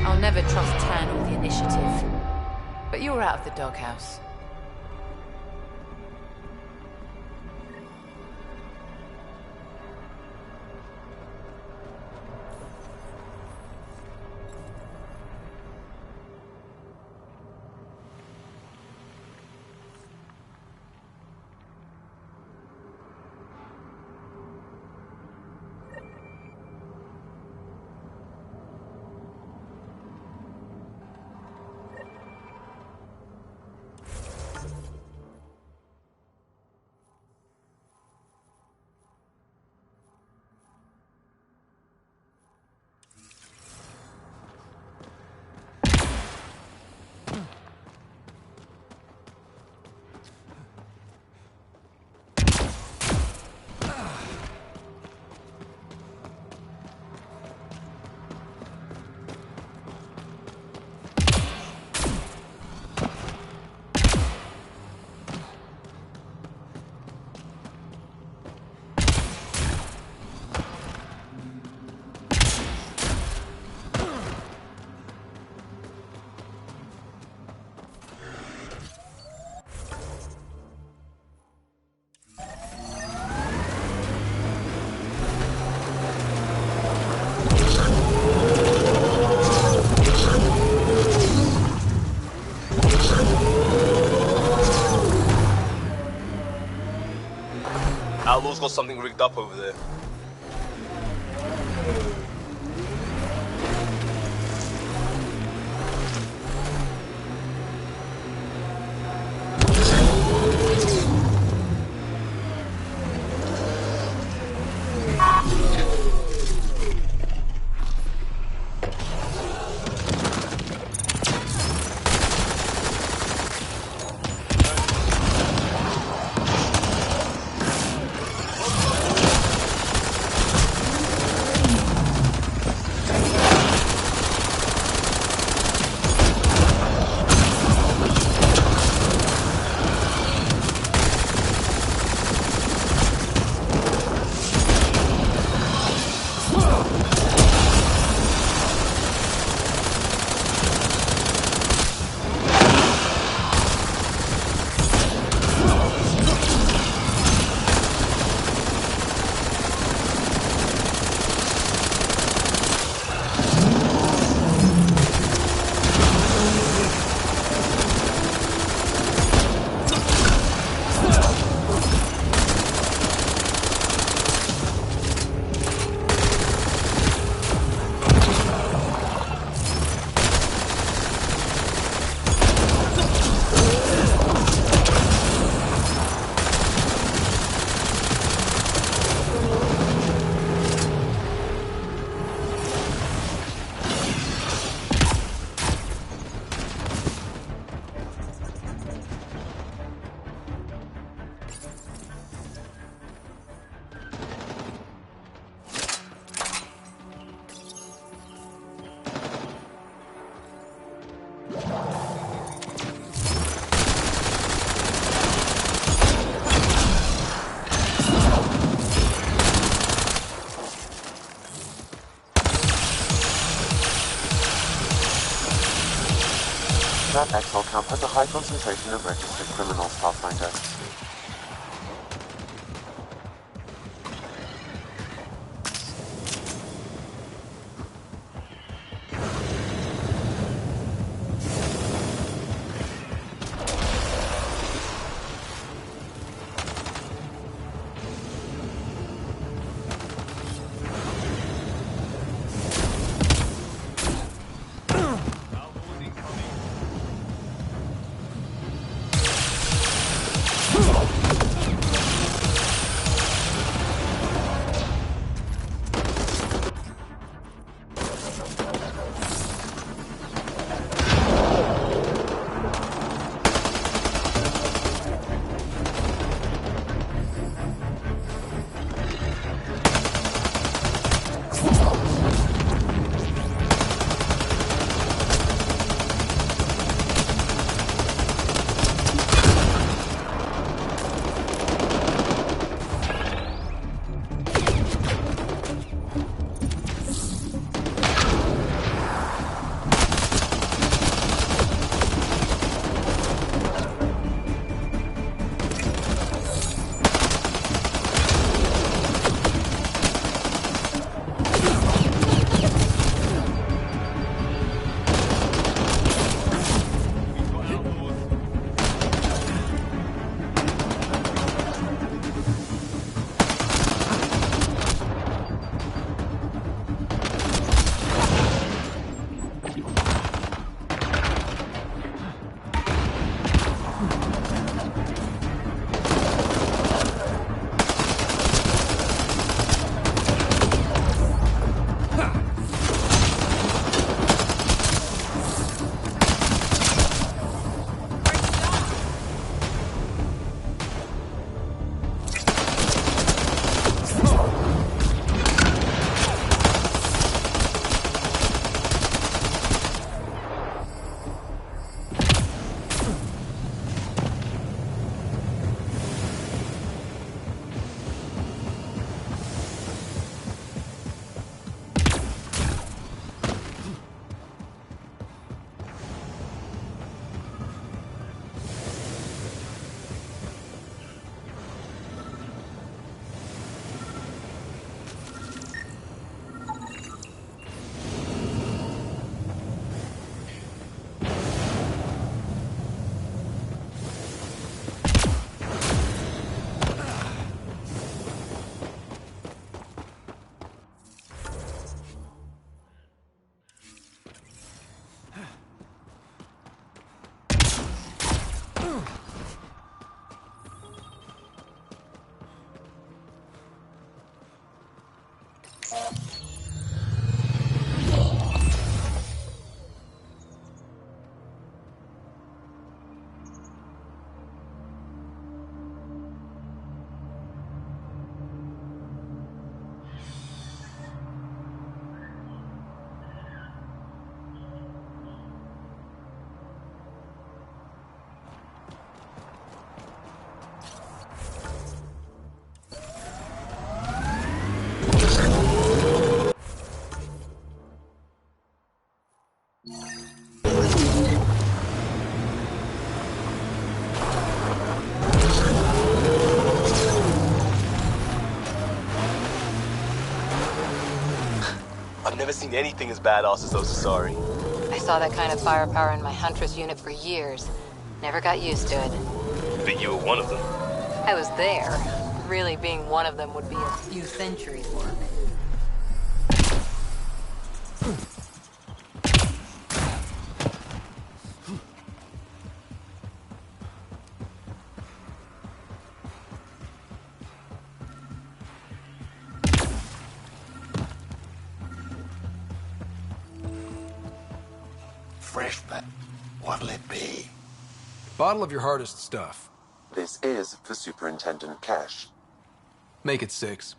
I'll never trust Tan or the initiative. But you're out of the doghouse. Outlaw's got something rigged up over there. That exile camp has a high concentration of registered criminals, Pathfinder. I've never seen anything as badass as those Asari. I saw that kind of firepower in my Huntress unit for years. Never got used to it. But you were one of them. I was there. Really being one of them would be a few centuries' work. Fresh, but what'll it be? Bottle of your hardest stuff. This is for Superintendent Cash. Make it 6.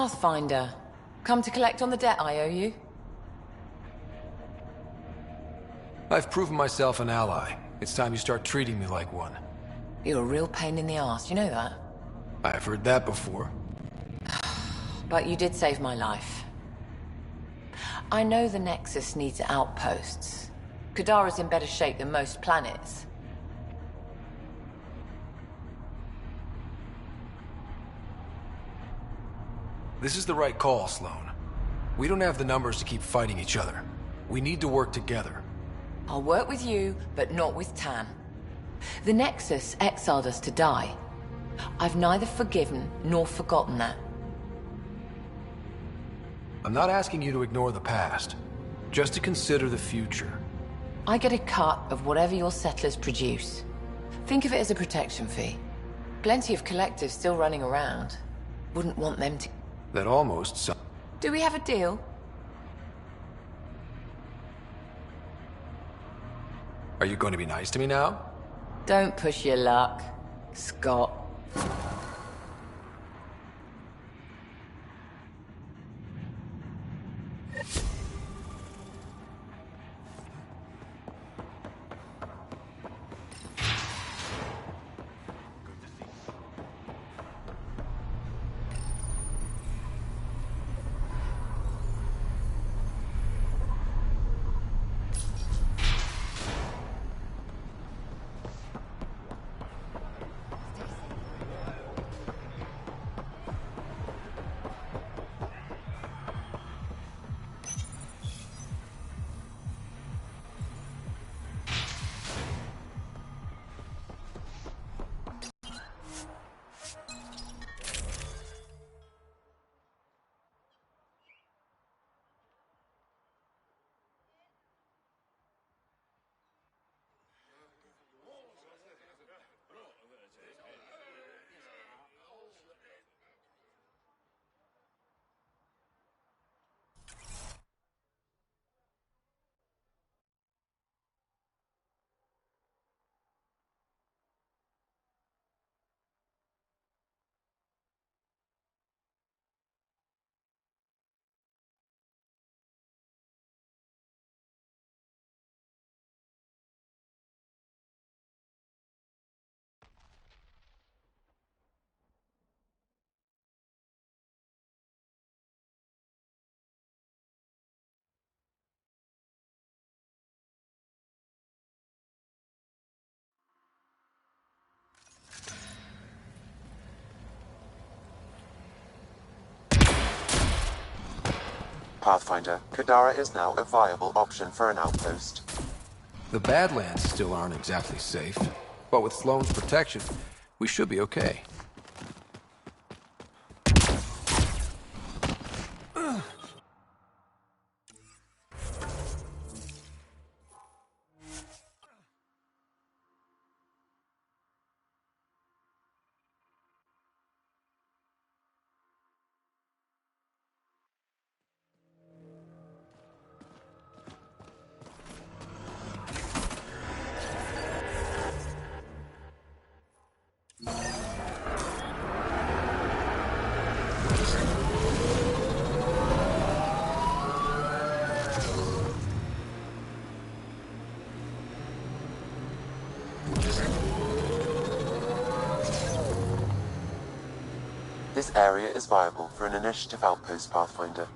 Pathfinder. Come to collect on the debt I owe you? I've proven myself an ally. It's time you start treating me like one. You're a real pain in the ass, you know that? I've heard that before. But you did save my life. I know the Nexus needs outposts. Kadara's in better shape than most planets. This is the right call, Sloan. We don't have the numbers to keep fighting each other. We need to work together. I'll work with you, but not with Tam. The Nexus exiled us to die. I've neither forgiven nor forgotten that. I'm not asking you to ignore the past, just to consider the future. I get a cut of whatever your settlers produce. Think of it as a protection fee. Plenty of collectives still running around. Wouldn't want them to... That almost so. Do we have a deal? Are you going to be nice to me now? Don't push your luck, Scott. Pathfinder, Kadara is now a viable option for an outpost. The Badlands still aren't exactly safe, but with Sloan's protection, we should be okay. This area is viable for an initiative outpost, Pathfinder.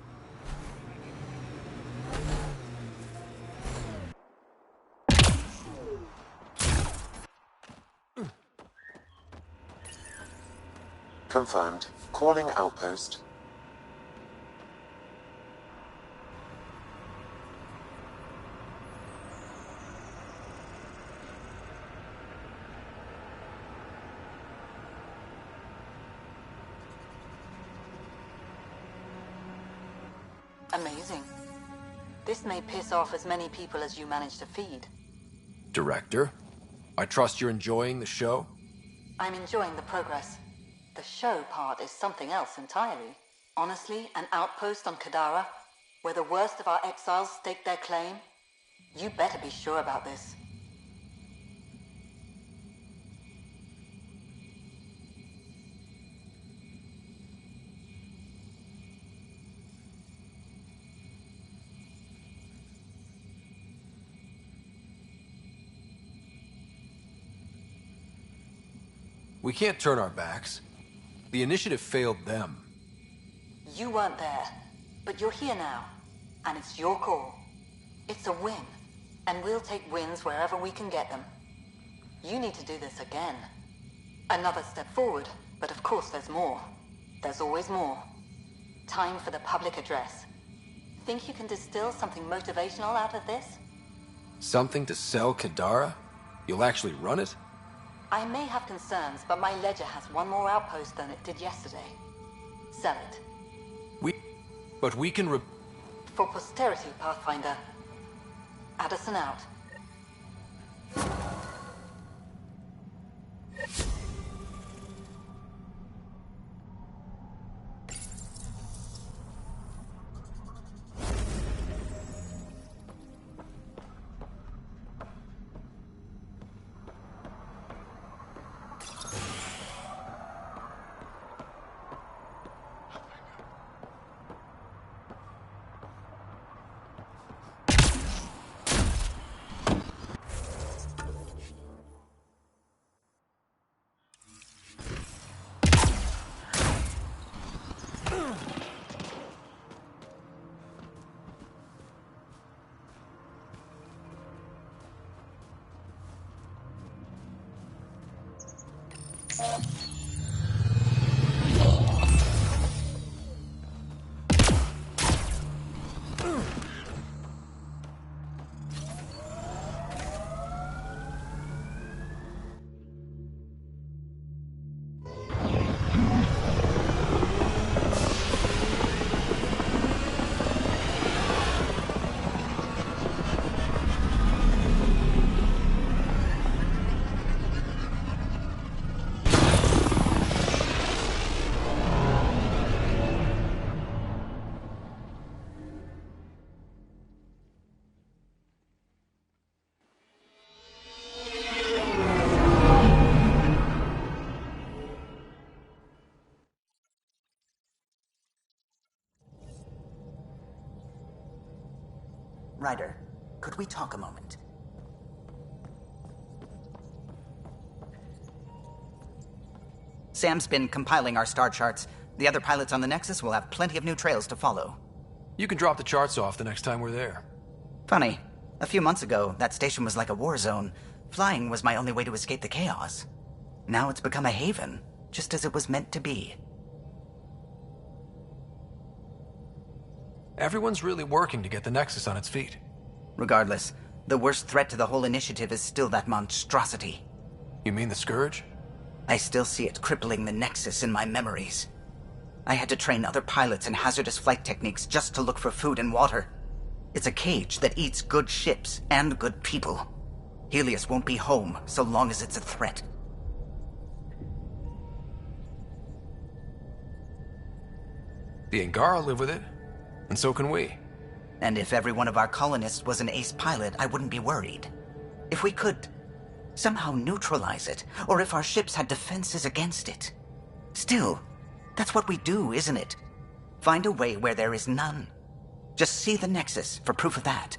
Confirmed. Calling outpost. Amazing. This may piss off as many people as you manage to feed. Director, I trust you're enjoying the show? I'm enjoying the progress. The show part is something else entirely. Honestly, an outpost on Kadara, where the worst of our exiles stake their claim? You better be sure about this. We can't turn our backs. The initiative failed them. You weren't there, but you're here now, and it's your call. It's a win, and we'll take wins wherever we can get them. You need to do this again. Another step forward, but of course there's more. There's always more. Time for the public address. Think you can distill something motivational out of this? Something to sell Kadara? You'll actually run it? I may have concerns, but my ledger has one more outpost than it did yesterday. Sell it. But we can For posterity, Pathfinder. Addison out. Ryder, could we talk a moment? Sam's been compiling our star charts. The other pilots on the Nexus will have plenty of new trails to follow. You can drop the charts off the next time we're there. Funny. A few months ago, that station was like a war zone. Flying was my only way to escape the chaos. Now it's become a haven, just as it was meant to be. Everyone's really working to get the Nexus on its feet. Regardless, the worst threat to the whole initiative is still that monstrosity. You mean the Scourge? I still see it crippling the Nexus in my memories. I had to train other pilots in hazardous flight techniques just to look for food and water. It's a cage that eats good ships and good people. Helios won't be home so long as it's a threat. The Angara live with it, and so can we. And if every one of our colonists was an ace pilot, I wouldn't be worried. If we could somehow neutralize it, or if our ships had defenses against it. Still, that's what we do, isn't it? Find a way where there is none. Just see the Nexus for proof of that.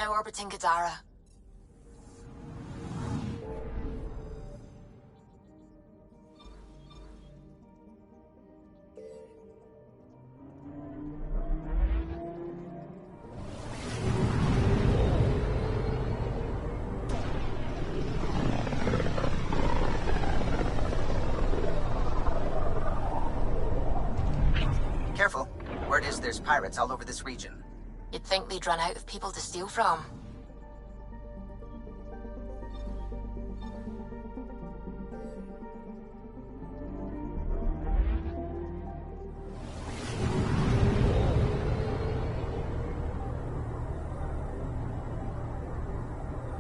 now orbiting Gadara. Careful. Word is there's pirates all over this region. You'd think they'd run out of people to steal from.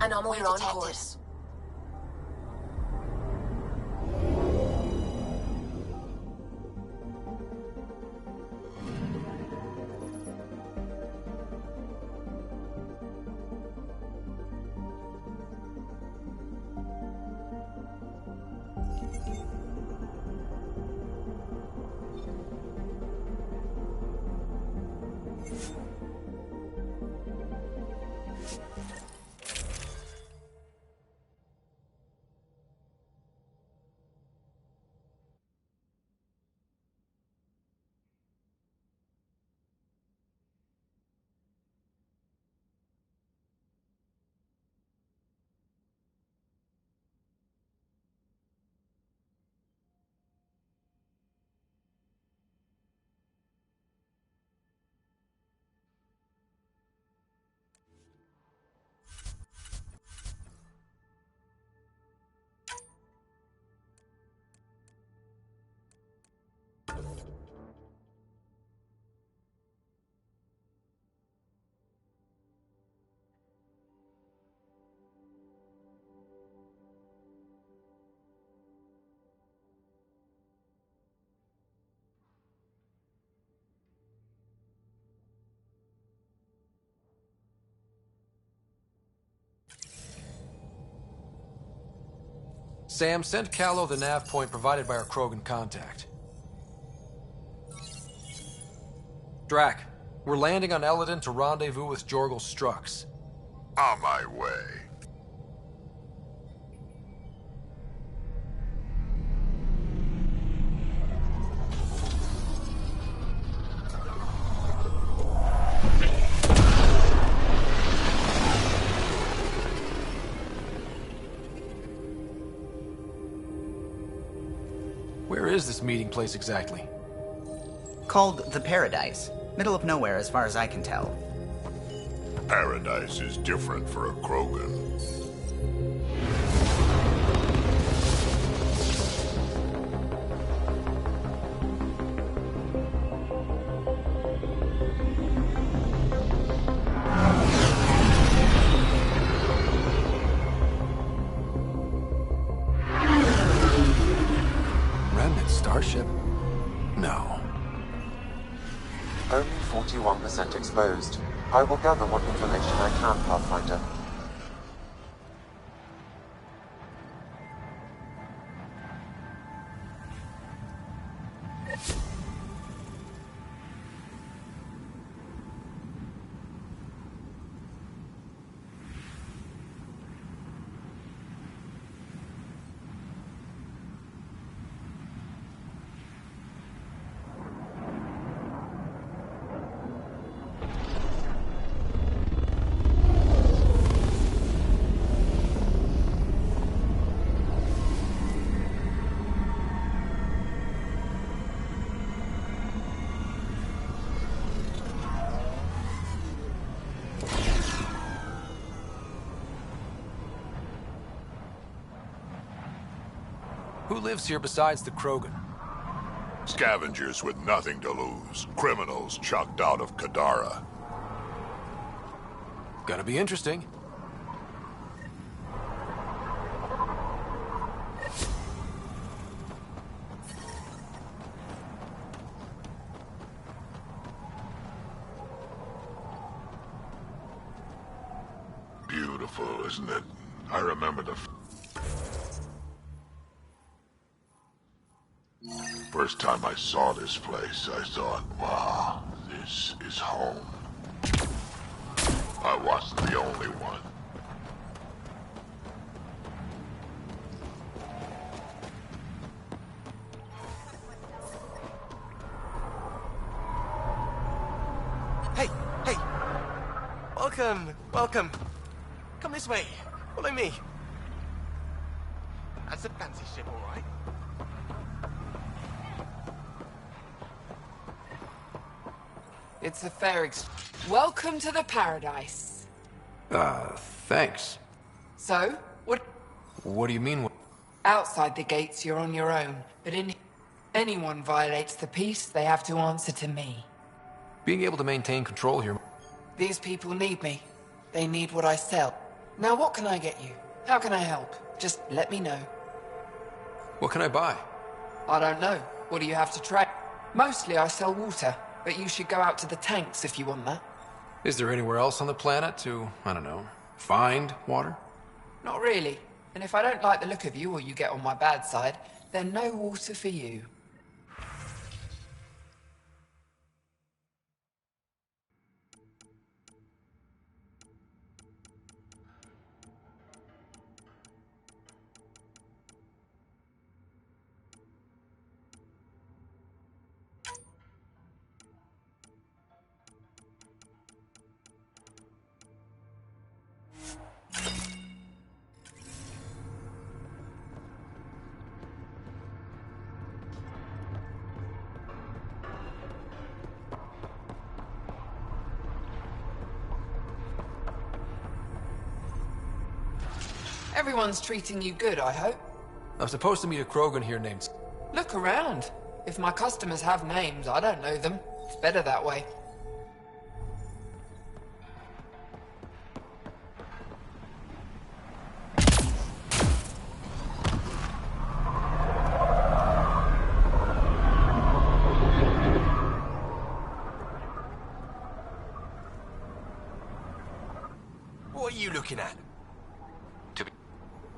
Anomaly We're on detected. course. Sam, send Callow the nav point provided by our Krogan contact. Drac, we're landing on Eladon to rendezvous with Jorgel Strux. On my way. Where is this meeting place exactly? Called the Paradise. Middle of nowhere as far as I can tell. Paradise is different for a Krogan. Remnant starship? No. Only 41% exposed. I will gather what information I can, Pathfinder. Who lives here besides the Krogan? Scavengers with nothing to lose. Criminals chucked out of Kadara. Gonna be interesting. Beautiful, isn't it? I remember the first time I saw this place, I thought, wow, this is home. I wasn't the only one. Hey, hey! Welcome, welcome. Come this way. Follow me. That's a fancy ship, all right. It's a fair Welcome to the paradise. Thanks. So, What do you mean? outside the gates you're on your own, but in anyone violates the peace, they have to answer to me. Being able to maintain control here. These people need me. They need what I sell. Now what can I get you? How can I help? Just let me know. What can I buy? I don't know. What do you have to trade? Mostly I sell water, but you should go out to the tanks if you want that. Is there anywhere else on the planet to, I don't know, find water? Not really. And if I don't like the look of you or you get on my bad side, then no water for you. Everyone's treating you good, I hope. I'm supposed to meet a Krogan here named... Look around. If my customers have names, I don't know them. It's better that way. What are you looking at?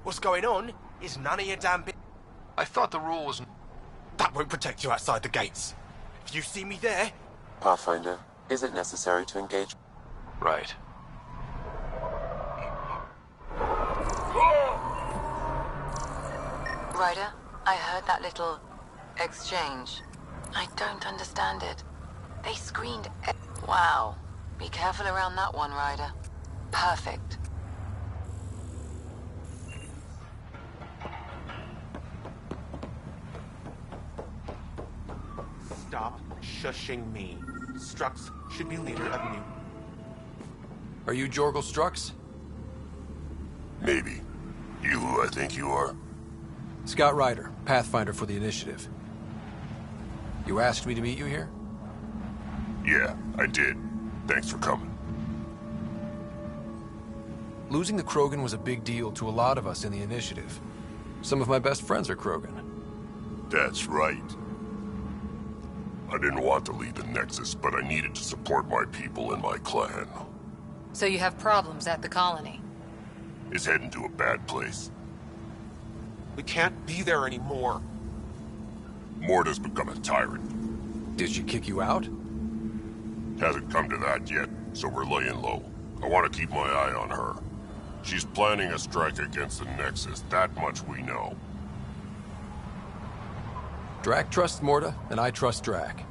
What's going on is none of your damn I thought the rule was... That won't protect you outside the gates. If you see me there... Pathfinder, is it necessary to engage? Right. Ryder, I heard that little exchange. I don't understand it. They screened Wow. Be careful around that one, Ryder. Perfect. Stop shushing me. Strux should be leader of New... Are you Jorgel Strux? Maybe. You who I think you are? Scott Ryder, Pathfinder for the Initiative. You asked me to meet you here? Yeah, I did. Thanks for coming. Losing the Krogan was a big deal to a lot of us in the Initiative. Some of my best friends are Krogan. That's right. I didn't want to leave the Nexus, but I needed to support my people and my clan. So you have problems at the colony? It's heading to a bad place. We can't be there anymore. Morta's become a tyrant. Did she kick you out? Hasn't come to that yet, so we're laying low. I want to keep my eye on her. She's planning a strike against the Nexus, that much we know. Drac trusts Morta, and I trust Drac.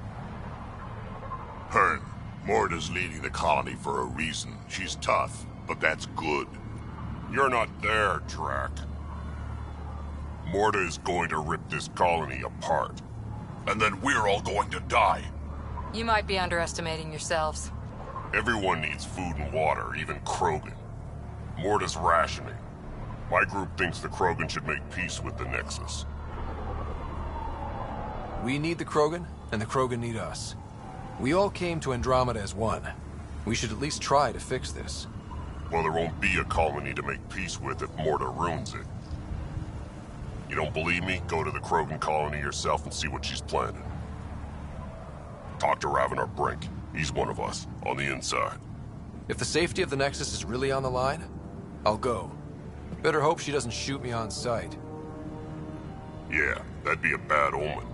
Hearn, Morta's leading the colony for a reason. She's tough, but that's good. You're not there, Drac. Morta is going to rip this colony apart. And then we're all going to die. You might be underestimating yourselves. Everyone needs food and water, even Krogan. Morta's rationing. My group thinks the Krogan should make peace with the Nexus. We need the Krogan, and the Krogan need us. We all came to Andromeda as one. We should at least try to fix this. Well, there won't be a colony to make peace with if Morta ruins it. You don't believe me? Go to the Krogan colony yourself and see what she's planning. Talk to Ravenar Brink. He's one of us, on the inside. If the safety of the Nexus is really on the line, I'll go. Better hope she doesn't shoot me on sight. Yeah, that'd be a bad omen.